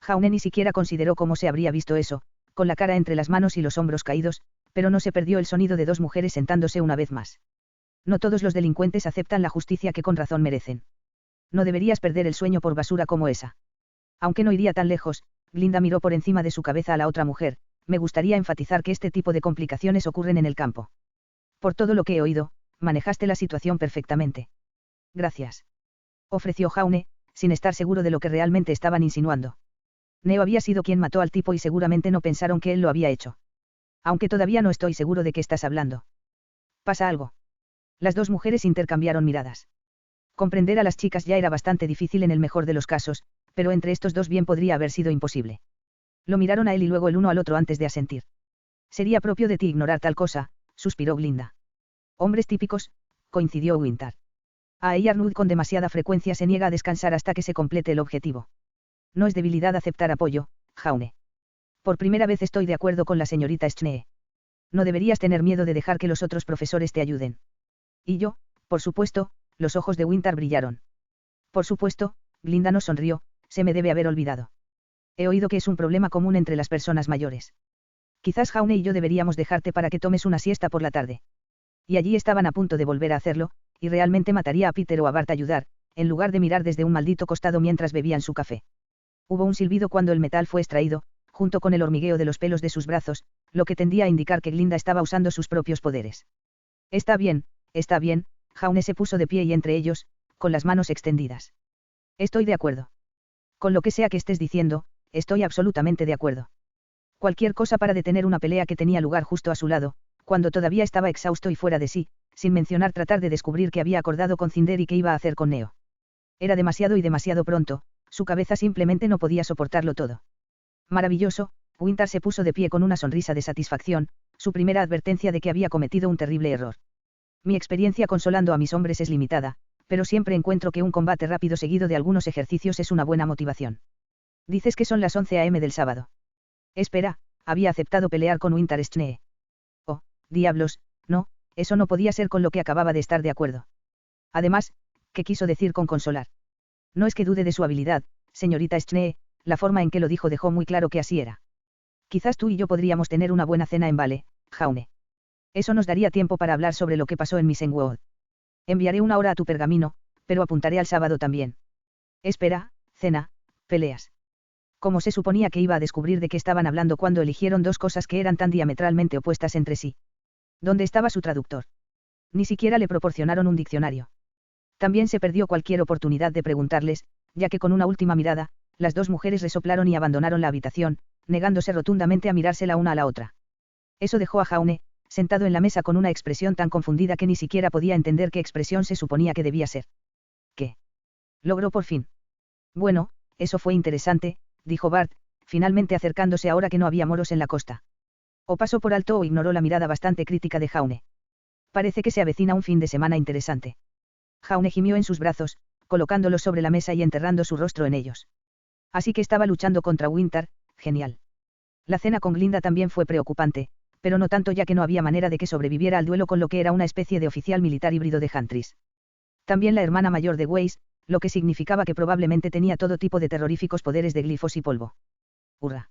Jaume ni siquiera consideró cómo se habría visto eso, con la cara entre las manos y los hombros caídos, pero no se perdió el sonido de dos mujeres sentándose una vez más. No todos los delincuentes aceptan la justicia que con razón merecen. No deberías perder el sueño por basura como esa. Aunque no iría tan lejos, Glinda miró por encima de su cabeza a la otra mujer, me gustaría enfatizar que este tipo de complicaciones ocurren en el campo. Por todo lo que he oído, manejaste la situación perfectamente. Gracias. Ofreció Jaume, sin estar seguro de lo que realmente estaban insinuando. Neo había sido quien mató al tipo y seguramente no pensaron que él lo había hecho. Aunque todavía no estoy seguro de qué estás hablando. ¿Pasa algo? Las dos mujeres intercambiaron miradas. Comprender a las chicas ya era bastante difícil en el mejor de los casos, pero entre estos dos bien podría haber sido imposible. Lo miraron a él y luego el uno al otro antes de asentir. Sería propio de ti ignorar tal cosa, suspiró Glinda. Hombres típicos, coincidió Winter. A Arnud con demasiada frecuencia se niega a descansar hasta que se complete el objetivo. No es debilidad aceptar apoyo, Jaume. Por primera vez estoy de acuerdo con la señorita Schnee. No deberías tener miedo de dejar que los otros profesores te ayuden. Y yo, por supuesto, los ojos de Winter brillaron. Por supuesto, Glinda no sonrió, se me debe haber olvidado. He oído que es un problema común entre las personas mayores. Quizás Jaume y yo deberíamos dejarte para que tomes una siesta por la tarde. Y allí estaban a punto de volver a hacerlo, y realmente mataría a Peter o a Bart a ayudar, en lugar de mirar desde un maldito costado mientras bebían su café. Hubo un silbido cuando el metal fue extraído, junto con el hormigueo de los pelos de sus brazos, lo que tendía a indicar que Glinda estaba usando sus propios poderes. Está bien, Jaume se puso de pie y entre ellos, con las manos extendidas. Estoy de acuerdo. Con lo que sea que estés diciendo, estoy absolutamente de acuerdo. Cualquier cosa para detener una pelea que tenía lugar justo a su lado, cuando todavía estaba exhausto y fuera de sí, sin mencionar tratar de descubrir qué había acordado con Cinder y qué iba a hacer con Neo. Era demasiado y demasiado pronto, su cabeza simplemente no podía soportarlo todo. Maravilloso, Winter se puso de pie con una sonrisa de satisfacción, su primera advertencia de que había cometido un terrible error. Mi experiencia consolando a mis hombres es limitada, pero siempre encuentro que un combate rápido seguido de algunos ejercicios es una buena motivación. Dices que son las 11 a.m. del sábado. Espera, había aceptado pelear con Winter Schnee. Oh, diablos, no, eso no podía ser con lo que acababa de estar de acuerdo. Además, ¿qué quiso decir con consolar? No es que dude de su habilidad, señorita Schnee, la forma en que lo dijo dejó muy claro que así era. Quizás tú y yo podríamos tener una buena cena en Vale, Jaume. Eso nos daría tiempo para hablar sobre lo que pasó en Missenwood. Enviaré una hora a tu pergamino, pero apuntaré al sábado también. Espera, cena, peleas. ¿Cómo se suponía que iba a descubrir de qué estaban hablando cuando eligieron dos cosas que eran tan diametralmente opuestas entre sí? ¿Dónde estaba su traductor? Ni siquiera le proporcionaron un diccionario. También se perdió cualquier oportunidad de preguntarles, ya que con una última mirada, las dos mujeres resoplaron y abandonaron la habitación, negándose rotundamente a mirarse la una a la otra. Eso dejó a Jaume, sentado en la mesa con una expresión tan confundida que ni siquiera podía entender qué expresión se suponía que debía ser. ¿Qué? Logró por fin. Bueno, eso fue interesante, dijo Bart, finalmente acercándose ahora que no había moros en la costa. O pasó por alto o ignoró la mirada bastante crítica de Jaume. Parece que se avecina un fin de semana interesante. Jaume gimió en sus brazos, colocándolos sobre la mesa y enterrando su rostro en ellos. Así que estaba luchando contra Winter, genial. La cena con Glinda también fue preocupante, pero no tanto ya que no había manera de que sobreviviera al duelo con lo que era una especie de oficial militar híbrido de Huntress. También la hermana mayor de Weiss, lo que significaba que probablemente tenía todo tipo de terroríficos poderes de glifos y polvo. Hurra.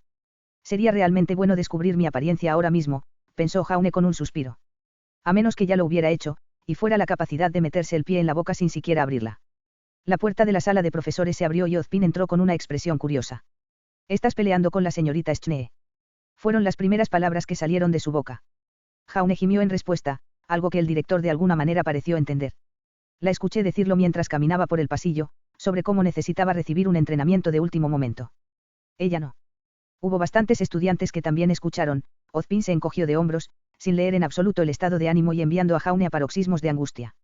Sería realmente bueno descubrir mi apariencia ahora mismo, pensó Jaume con un suspiro. A menos que ya lo hubiera hecho, y fuera la capacidad de meterse el pie en la boca sin siquiera abrirla. La puerta de la sala de profesores se abrió y Ozpin entró con una expresión curiosa. «¿Estás peleando con la señorita Schnee?» Fueron las primeras palabras que salieron de su boca. Jaume gimió en respuesta, algo que el director de alguna manera pareció entender. La escuché decirlo mientras caminaba por el pasillo, sobre cómo necesitaba recibir un entrenamiento de último momento. Ella no. Hubo bastantes estudiantes que también escucharon. Ozpin se encogió de hombros, sin leer en absoluto el estado de ánimo y enviando a Jaume a paroxismos de angustia.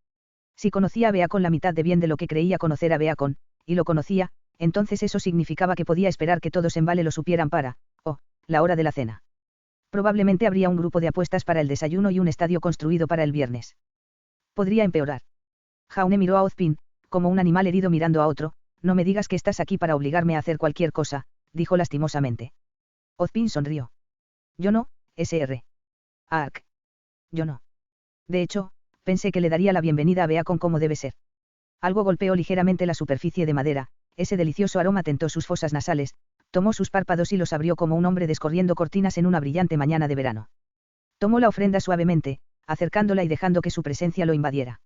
Si conocía a Beacon la mitad de bien de lo que creía conocer a Beacon, y lo conocía, entonces eso significaba que podía esperar que todos en Vale lo supieran la hora de la cena. Probablemente habría un grupo de apuestas para el desayuno y un estadio construido para el viernes. Podría empeorar. Jaume miró a Ozpin, como un animal herido mirando a otro. No me digas que estás aquí para obligarme a hacer cualquier cosa, dijo lastimosamente. Ozpin sonrió. Yo no, Sr. Ark. Yo no. De hecho, pensé que le daría la bienvenida a Beacon como debe ser. Algo golpeó ligeramente la superficie de madera, ese delicioso aroma tentó sus fosas nasales, tomó sus párpados y los abrió como un hombre descorriendo cortinas en una brillante mañana de verano. Tomó la ofrenda suavemente, acercándola y dejando que su presencia lo invadiera.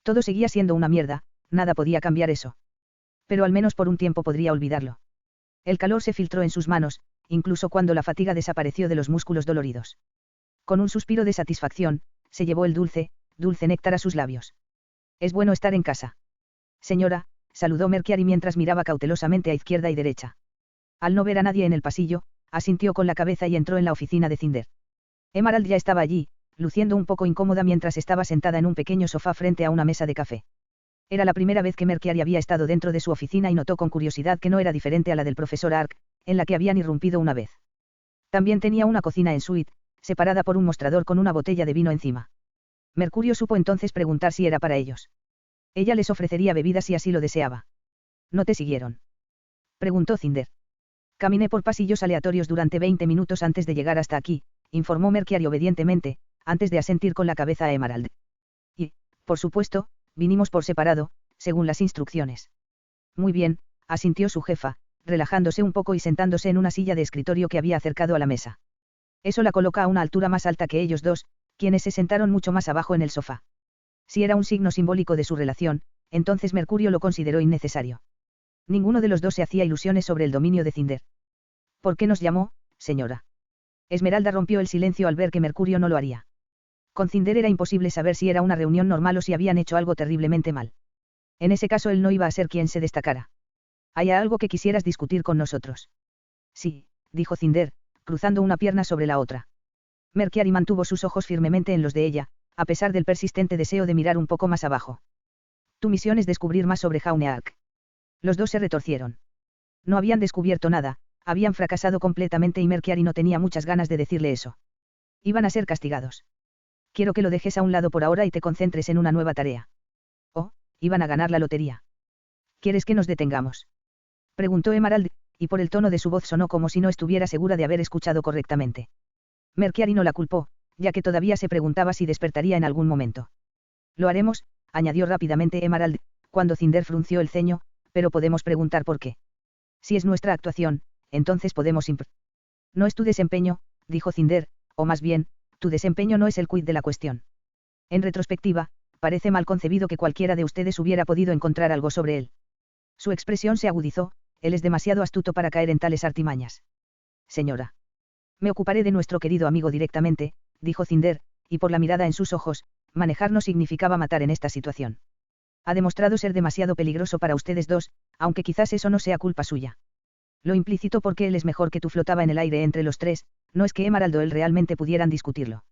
Todo seguía siendo una mierda, nada podía cambiar eso. Pero al menos por un tiempo podría olvidarlo. El calor se filtró en sus manos, incluso cuando la fatiga desapareció de los músculos doloridos. Con un suspiro de satisfacción, se llevó el dulce néctar a sus labios. Es bueno estar en casa. Señora, saludó Merciari mientras miraba cautelosamente a izquierda y derecha. Al no ver a nadie en el pasillo, asintió con la cabeza y entró en la oficina de Cinder. Emerald ya estaba allí, luciendo un poco incómoda mientras estaba sentada en un pequeño sofá frente a una mesa de café. Era la primera vez que Merciari había estado dentro de su oficina y notó con curiosidad que no era diferente a la del profesor Ark, en la que habían irrumpido una vez. También tenía una cocina en suite, separada por un mostrador con una botella de vino encima. Mercurio supo entonces preguntar si era para ellos. Ella les ofrecería bebidas si así lo deseaba. ¿No te siguieron?, preguntó Cinder. Caminé por pasillos aleatorios durante 20 minutos antes de llegar hasta aquí, informó Merciari obedientemente, antes de asentir con la cabeza a Emerald. Y, por supuesto, vinimos por separado, según las instrucciones. Muy bien, asintió su jefa, relajándose un poco y sentándose en una silla de escritorio que había acercado a la mesa. Eso la coloca a una altura más alta que ellos dos, quienes se sentaron mucho más abajo en el sofá. Si era un signo simbólico de su relación, entonces Mercurio lo consideró innecesario. Ninguno de los dos se hacía ilusiones sobre el dominio de Cinder. ¿Por qué nos llamó, señora? Esmeralda rompió el silencio al ver que Mercurio no lo haría. Con Cinder era imposible saber si era una reunión normal o si habían hecho algo terriblemente mal. En ese caso él no iba a ser quien se destacara. ¿Hay algo que quisieras discutir con nosotros? Sí, dijo Cinder, cruzando una pierna sobre la otra. Merciari mantuvo sus ojos firmemente en los de ella, a pesar del persistente deseo de mirar un poco más abajo. Tu misión es descubrir más sobre Jaume Ark. Los dos se retorcieron. No habían descubierto nada, habían fracasado completamente y Merciari no tenía muchas ganas de decirle eso. Iban a ser castigados. Quiero que lo dejes a un lado por ahora y te concentres en una nueva tarea. Oh, iban a ganar la lotería. ¿Quieres que nos detengamos?, preguntó Emerald, y por el tono de su voz sonó como si no estuviera segura de haber escuchado correctamente. Merciari no la culpó, ya que todavía se preguntaba si despertaría en algún momento. Lo haremos, añadió rápidamente Emerald, cuando Cinder frunció el ceño, pero podemos preguntar por qué. Si es nuestra actuación, entonces podemos No es tu desempeño, dijo Cinder, o más bien, tu desempeño no es el quid de la cuestión. En retrospectiva, parece mal concebido que cualquiera de ustedes hubiera podido encontrar algo sobre él. Su expresión se agudizó, él es demasiado astuto para caer en tales artimañas. Señora. Me ocuparé de nuestro querido amigo directamente, dijo Cinder, y por la mirada en sus ojos, manejar no significaba matar en esta situación. Ha demostrado ser demasiado peligroso para ustedes dos, aunque quizás eso no sea culpa suya. Lo implícito porque él es mejor que tú flotaba en el aire entre los tres, no es que Emerald o él realmente pudieran discutirlo.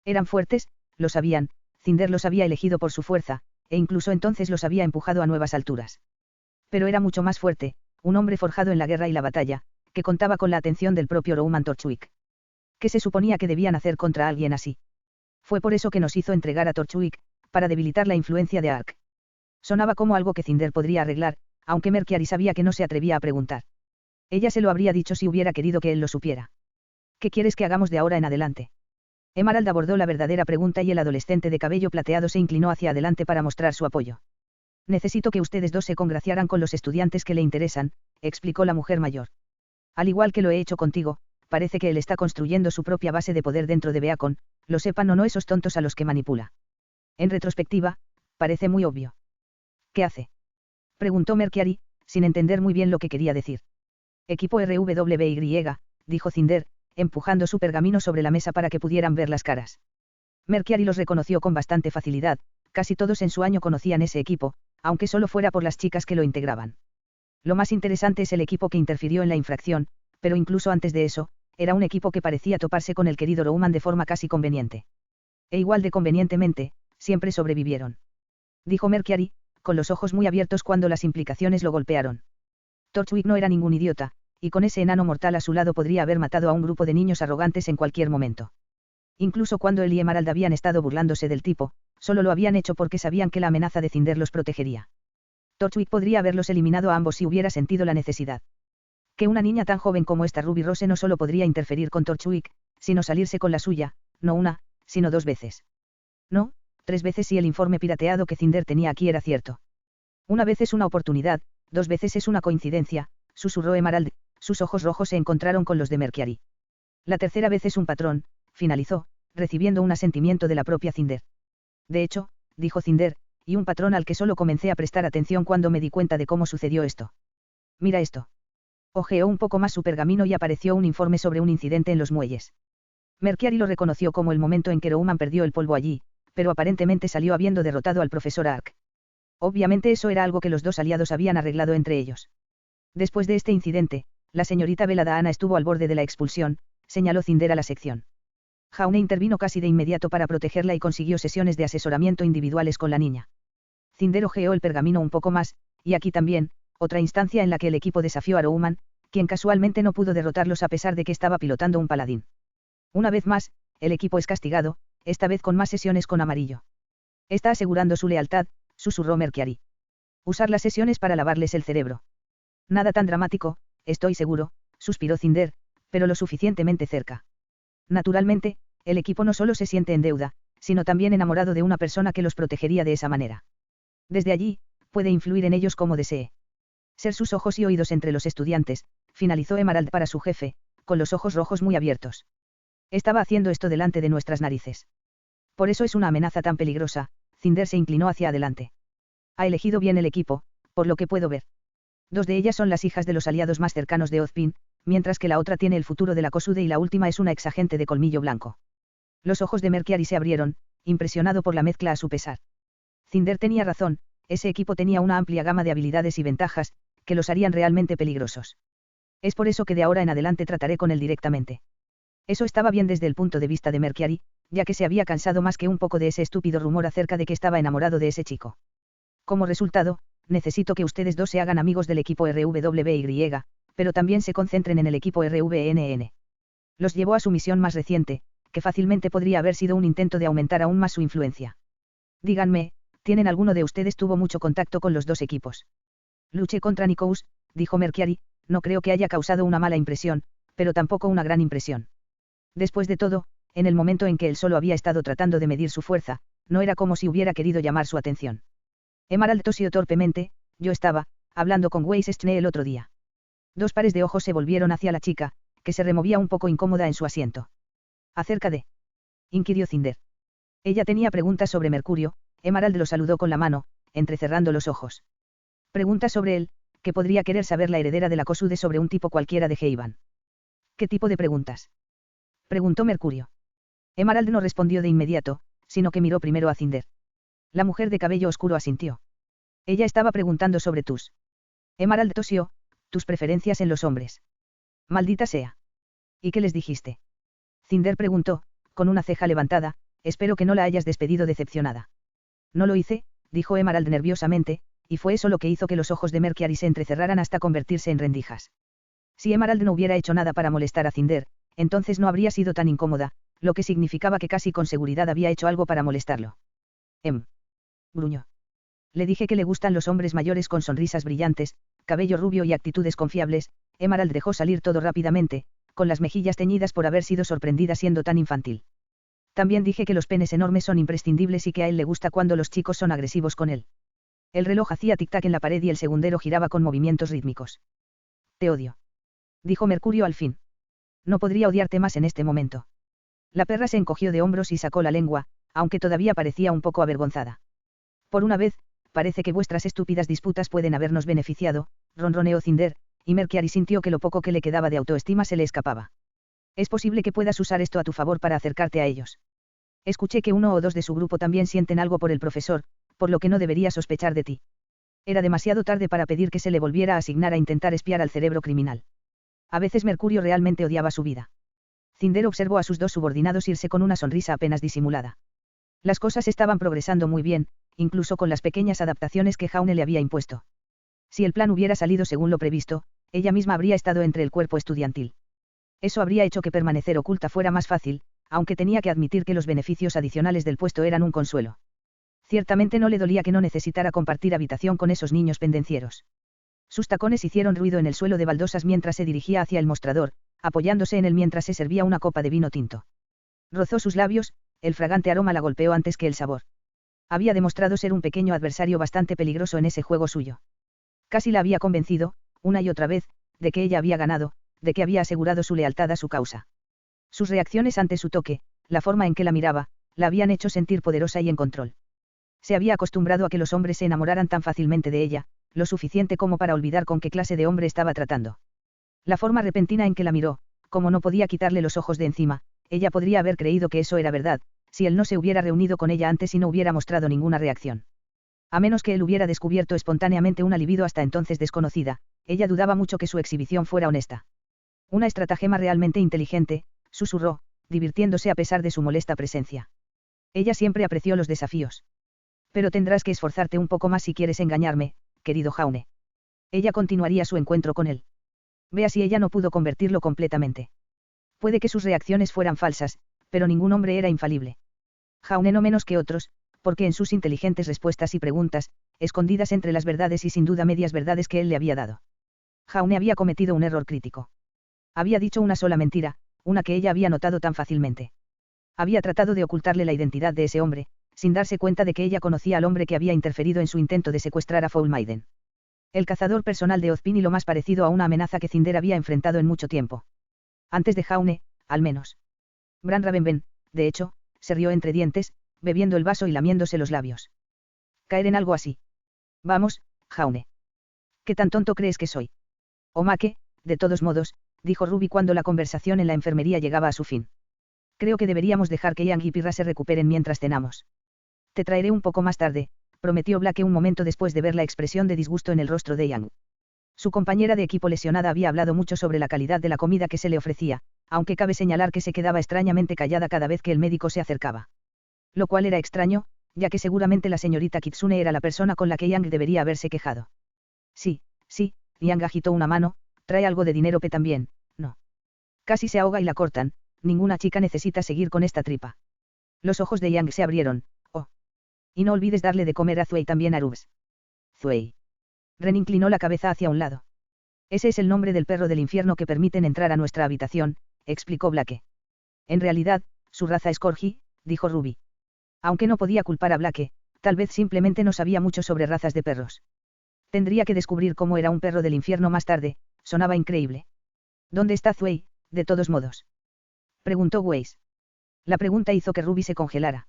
Eran fuertes, lo sabían, Cinder los había elegido por su fuerza, e incluso entonces los había empujado a nuevas alturas. Pero era mucho más fuerte, un hombre forjado en la guerra y la batalla, que contaba con la atención del propio Roman Torchwick. ¿Qué se suponía que debían hacer contra alguien así? Fue por eso que nos hizo entregar a Torchwick, para debilitar la influencia de Ark. Sonaba como algo que Cinder podría arreglar, aunque Mercury sabía que no se atrevía a preguntar. Ella se lo habría dicho si hubiera querido que él lo supiera. ¿Qué quieres que hagamos de ahora en adelante? Emerald abordó la verdadera pregunta y el adolescente de cabello plateado se inclinó hacia adelante para mostrar su apoyo. Necesito que ustedes dos se congraciaran con los estudiantes que le interesan, explicó la mujer mayor. Al igual que lo he hecho contigo, parece que él está construyendo su propia base de poder dentro de Beacon, lo sepan o no esos tontos a los que manipula. En retrospectiva, parece muy obvio. ¿Qué hace? Preguntó Mercury, sin entender muy bien lo que quería decir. Equipo RWY, dijo Cinder, empujando su pergamino sobre la mesa para que pudieran ver las caras. Mercury los reconoció con bastante facilidad, casi todos en su año conocían ese equipo, aunque solo fuera por las chicas que lo integraban. Lo más interesante es el equipo que interfirió en la infracción, pero incluso antes de eso, era un equipo que parecía toparse con el querido Roman de forma casi conveniente. E igual de convenientemente, siempre sobrevivieron. Dijo Mercury, con los ojos muy abiertos cuando las implicaciones lo golpearon. Torchwick no era ningún idiota, y con ese enano mortal a su lado podría haber matado a un grupo de niños arrogantes en cualquier momento. Incluso cuando él y Emerald habían estado burlándose del tipo, solo lo habían hecho porque sabían que la amenaza de Cinder los protegería. Torchwick podría haberlos eliminado a ambos si hubiera sentido la necesidad. Que una niña tan joven como esta Ruby Rose no solo podría interferir con Torchwick, sino salirse con la suya, no una, sino 2 veces. No, 3 veces si el informe pirateado que Cinder tenía aquí era cierto. Una vez es una oportunidad, 2 veces es una coincidencia, susurró Emerald, sus ojos rojos se encontraron con los de Mercury. La tercera vez es un patrón, finalizó, recibiendo un asentimiento de la propia Cinder. De hecho, dijo Cinder, y un patrón al que solo comencé a prestar atención cuando me di cuenta de cómo sucedió esto. Mira esto. Ojeó un poco más su pergamino y apareció un informe sobre un incidente en los muelles. Mercury lo reconoció como el momento en que Roman perdió el polvo allí, pero aparentemente salió habiendo derrotado al profesor Ark. Obviamente eso era algo que los dos aliados habían arreglado entre ellos. Después de este incidente, la señorita Belladonna estuvo al borde de la expulsión, señaló Cinder a la sección. Jaune intervino casi de inmediato para protegerla y consiguió sesiones de asesoramiento individuales con la niña. Cinder hojeó el pergamino un poco más, y aquí también, otra instancia en la que el equipo desafió a Roman, quien casualmente no pudo derrotarlos a pesar de que estaba pilotando un paladín. Una vez más, el equipo es castigado, esta vez con más sesiones con amarillo. Está asegurando su lealtad, susurró Mercury. Usar las sesiones para lavarles el cerebro. Nada tan dramático, estoy seguro, suspiró Cinder, pero lo suficientemente cerca. Naturalmente, el equipo no solo se siente en deuda, sino también enamorado de una persona que los protegería de esa manera. Desde allí, puede influir en ellos como desee. Ser sus ojos y oídos entre los estudiantes, finalizó Emerald para su jefe, con los ojos rojos muy abiertos. Estaba haciendo esto delante de nuestras narices. Por eso es una amenaza tan peligrosa. Cinder se inclinó hacia adelante. Ha elegido bien el equipo, por lo que puedo ver. 2 de ellas son las hijas de los aliados más cercanos de Ozpin, mientras que la otra tiene el futuro de la Kosude y la última es una exagente de colmillo blanco. Los ojos de Mercury se abrieron, impresionado por la mezcla a su pesar. Cinder tenía razón, ese equipo tenía una amplia gama de habilidades y ventajas, que los harían realmente peligrosos. Es por eso que de ahora en adelante trataré con él directamente. Eso estaba bien desde el punto de vista de Mercury, ya que se había cansado más que un poco de ese estúpido rumor acerca de que estaba enamorado de ese chico. Como resultado, necesito que ustedes dos se hagan amigos del equipo RWY, pero también se concentren en el equipo RVNN. Los llevó a su misión más reciente, que fácilmente podría haber sido un intento de aumentar aún más su influencia. Díganme, ¿tienen alguno de ustedes tuvo mucho contacto con los 2 equipos? Luché contra Nikous, dijo Mercury, no creo que haya causado una mala impresión, pero tampoco una gran impresión. Después de todo, en el momento en que él solo había estado tratando de medir su fuerza, no era como si hubiera querido llamar su atención. Emerald tosió torpemente, yo estaba, hablando con Weiss Schnee el otro día. 2 pares de ojos se volvieron hacia la chica, que se removía un poco incómoda en su asiento. ¿Acerca de? Inquirió Cinder. Ella tenía preguntas sobre Mercurio, Emerald lo saludó con la mano, entrecerrando los ojos. Preguntas sobre él, que podría querer saber la heredera de la Kosude sobre un tipo cualquiera de Heivan. ¿Qué tipo de preguntas? Preguntó Mercurio. Emerald no respondió de inmediato, sino que miró primero a Cinder. La mujer de cabello oscuro asintió. Ella estaba preguntando sobre tus. Emerald tosió, tus preferencias en los hombres. Maldita sea. ¿Y qué les dijiste? Cinder preguntó, con una ceja levantada, espero que no la hayas despedido decepcionada. No lo hice, dijo Emerald nerviosamente, y fue eso lo que hizo que los ojos de Mercury se entrecerraran hasta convertirse en rendijas. Si Emerald no hubiera hecho nada para molestar a Cinder, entonces no habría sido tan incómoda, lo que significaba que casi con seguridad había hecho algo para molestarlo. Gruñó. Le dije que le gustan los hombres mayores con sonrisas brillantes, cabello rubio y actitudes confiables. Emerald dejó salir todo rápidamente, con las mejillas teñidas por haber sido sorprendida siendo tan infantil. También dije que los penes enormes son imprescindibles y que a él le gusta cuando los chicos son agresivos con él. El reloj hacía tic-tac en la pared y el segundero giraba con movimientos rítmicos. Te odio. Dijo Mercurio al fin. No podría odiarte más en este momento. La perra se encogió de hombros y sacó la lengua, aunque todavía parecía un poco avergonzada. Por una vez, parece que vuestras estúpidas disputas pueden habernos beneficiado, ronroneó Cinder, y Mercury sintió que lo poco que le quedaba de autoestima se le escapaba. Es posible que puedas usar esto a tu favor para acercarte a ellos. Escuché que uno o dos de su grupo también sienten algo por el profesor, por lo que no debería sospechar de ti. Era demasiado tarde para pedir que se le volviera a asignar a intentar espiar al cerebro criminal. A veces Mercurio realmente odiaba su vida. Cinder observó a sus dos subordinados irse con una sonrisa apenas disimulada. Las cosas estaban progresando muy bien, incluso con las pequeñas adaptaciones que Jaune le había impuesto. Si el plan hubiera salido según lo previsto, ella misma habría estado entre el cuerpo estudiantil. Eso habría hecho que permanecer oculta fuera más fácil, aunque tenía que admitir que los beneficios adicionales del puesto eran un consuelo. Ciertamente no le dolía que no necesitara compartir habitación con esos niños pendencieros. Sus tacones hicieron ruido en el suelo de baldosas mientras se dirigía hacia el mostrador, apoyándose en él mientras se servía una copa de vino tinto. Rozó sus labios, el fragante aroma la golpeó antes que el sabor. Había demostrado ser un pequeño adversario bastante peligroso en ese juego suyo. Casi la había convencido, una y otra vez, de que ella había ganado, de que había asegurado su lealtad a su causa. Sus reacciones ante su toque, la forma en que la miraba, la habían hecho sentir poderosa y en control. Se había acostumbrado a que los hombres se enamoraran tan fácilmente de ella, lo suficiente como para olvidar con qué clase de hombre estaba tratando. La forma repentina en que la miró, como no podía quitarle los ojos de encima, ella podría haber creído que eso era verdad, si él no se hubiera reunido con ella antes y no hubiera mostrado ninguna reacción. A menos que él hubiera descubierto espontáneamente una libido hasta entonces desconocida, ella dudaba mucho que su exhibición fuera honesta. Una estratagema realmente inteligente, susurró, divirtiéndose a pesar de su molesta presencia. Ella siempre apreció los desafíos. Pero tendrás que esforzarte un poco más si quieres engañarme, querido Jaune. Ella continuaría su encuentro con él. Vea si ella no pudo convertirlo completamente. Puede que sus reacciones fueran falsas, pero ningún hombre era infalible. Jaune no menos que otros, porque en sus inteligentes respuestas y preguntas, escondidas entre las verdades y sin duda medias verdades que él le había dado. Jaune había cometido un error crítico. Había dicho una sola mentira, una que ella había notado tan fácilmente. Había tratado de ocultarle la identidad de ese hombre, sin darse cuenta de que ella conocía al hombre que había interferido en su intento de secuestrar a Foul Maiden. El cazador personal de Ozpin y lo más parecido a una amenaza que Cinder había enfrentado en mucho tiempo. Antes de Jaune, al menos. Bran Ravenven, de hecho, se rió entre dientes, bebiendo el vaso y lamiéndose los labios. Caer en algo así. Vamos, Jaune. ¿Qué tan tonto crees que soy? Omake, de todos modos, dijo Ruby cuando la conversación en la enfermería llegaba a su fin. Creo que deberíamos dejar que Yang y Pirra se recuperen mientras cenamos. Te traeré un poco más tarde, prometió Blake un momento después de ver la expresión de disgusto en el rostro de Yang. Su compañera de equipo lesionada había hablado mucho sobre la calidad de la comida que se le ofrecía, aunque cabe señalar que se quedaba extrañamente callada cada vez que el médico se acercaba. Lo cual era extraño, ya que seguramente la señorita Kitsune era la persona con la que Yang debería haberse quejado. Sí, Yang agitó una mano, trae algo de dinero también, no. Casi se ahoga y la cortan, ninguna chica necesita seguir con esta tripa. Los ojos de Yang se abrieron, oh. Y no olvides darle de comer a Zuei también a Rubs. Zuei. Ren inclinó la cabeza hacia un lado. Ese es el nombre del perro del infierno que permiten entrar a nuestra habitación, explicó Blake. En realidad, su raza es Corgi, dijo Ruby. Aunque no podía culpar a Blake, tal vez simplemente no sabía mucho sobre razas de perros. Tendría que descubrir cómo era un perro del infierno más tarde, sonaba increíble. ¿Dónde está Zuei, de todos modos? Preguntó Weiss. La pregunta hizo que Ruby se congelara.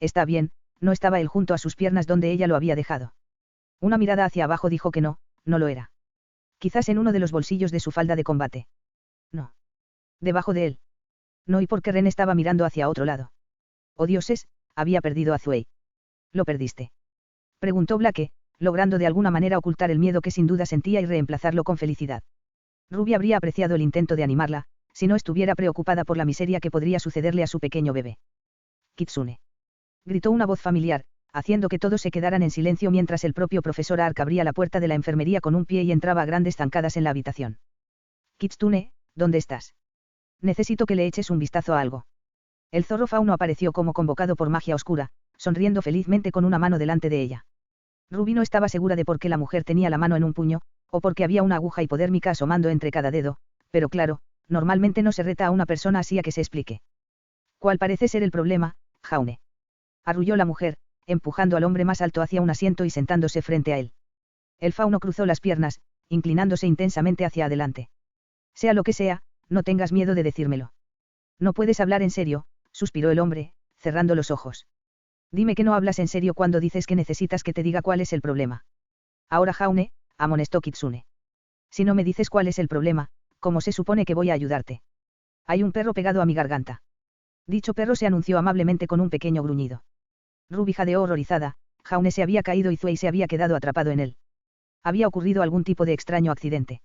Está bien, no estaba él junto a sus piernas donde ella lo había dejado. Una mirada hacia abajo dijo que no, no lo era. Quizás en uno de los bolsillos de su falda de combate. No. Debajo de él. No, y porque Ren estaba mirando hacia otro lado. Oh dioses, había perdido a Zuei. ¿Lo perdiste? Preguntó Blake, logrando de alguna manera ocultar el miedo que sin duda sentía y reemplazarlo con felicidad. Ruby habría apreciado el intento de animarla, si no estuviera preocupada por la miseria que podría sucederle a su pequeño bebé. Kitsune. Gritó una voz familiar, haciendo que todos se quedaran en silencio mientras el propio profesor Ark abría la puerta de la enfermería con un pie y entraba a grandes zancadas en la habitación. Kitsune, ¿dónde estás? Necesito que le eches un vistazo a algo. El zorro fauno apareció como convocado por magia oscura, sonriendo felizmente con una mano delante de ella. Ruby no estaba segura de por qué la mujer tenía la mano en un puño, o porque había una aguja hipodérmica asomando entre cada dedo, pero claro, normalmente no se reta a una persona así a que se explique. ¿Cuál parece ser el problema, Jaune? Arrulló la mujer, empujando al hombre más alto hacia un asiento y sentándose frente a él. El fauno cruzó las piernas, inclinándose intensamente hacia adelante. Sea lo que sea, no tengas miedo de decírmelo. No puedes hablar en serio, suspiró el hombre, cerrando los ojos. Dime que no hablas en serio cuando dices que necesitas que te diga cuál es el problema. Ahora Jaune, amonestó Kitsune. Si no me dices cuál es el problema, ¿cómo se supone que voy a ayudarte? Hay un perro pegado a mi garganta. Dicho perro se anunció amablemente con un pequeño gruñido. Ruby jadeó horrorizada, Jaune se había caído y Zuei se había quedado atrapado en él. Había ocurrido algún tipo de extraño accidente.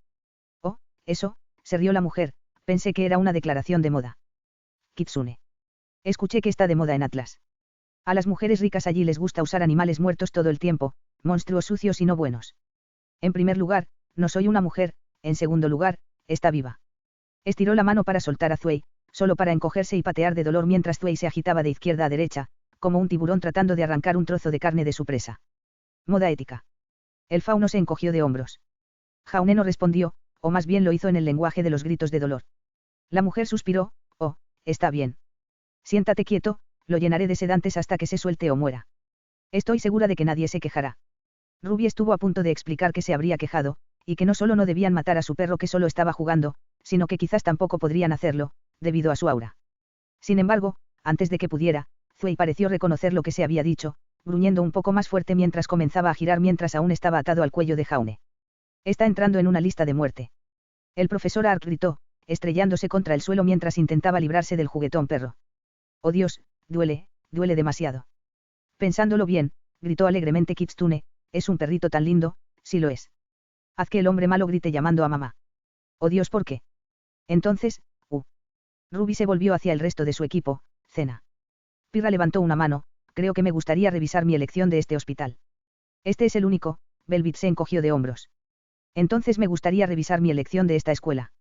Oh, eso, se rió la mujer, pensé que era una declaración de moda. Kitsune. Escuché que está de moda en Atlas. A las mujeres ricas allí les gusta usar animales muertos todo el tiempo, monstruos sucios y no buenos. En primer lugar, no soy una mujer, en segundo lugar, está viva. Estiró la mano para soltar a Zuei, solo para encogerse y patear de dolor mientras Zuei se agitaba de izquierda a derecha, como un tiburón tratando de arrancar un trozo de carne de su presa. Moda ética. El fauno se encogió de hombros. Jaune no respondió, o más bien lo hizo en el lenguaje de los gritos de dolor. La mujer suspiró, oh, está bien. Siéntate quieto, lo llenaré de sedantes hasta que se suelte o muera. Estoy segura de que nadie se quejará. Ruby estuvo a punto de explicar que se habría quejado, y que no solo no debían matar a su perro que solo estaba jugando, sino que quizás tampoco podrían hacerlo, debido a su aura. Sin embargo, antes de que pudiera, Zuei pareció reconocer lo que se había dicho, gruñendo un poco más fuerte mientras comenzaba a girar mientras aún estaba atado al cuello de Jaune. Está entrando en una lista de muerte. El profesor Ark gritó, estrellándose contra el suelo mientras intentaba librarse del juguetón perro. Oh Dios, duele demasiado. Pensándolo bien, gritó alegremente Kitsune, es un perrito tan lindo, sí lo es. Haz que el hombre malo grite llamando a mamá. Oh Dios, ¿por qué? Entonces, Ruby se volvió hacia el resto de su equipo, Cena. Pirra levantó una mano, creo que me gustaría revisar mi elección de este hospital. Este es el único, Velvet se encogió de hombros. Entonces me gustaría revisar mi elección de esta escuela.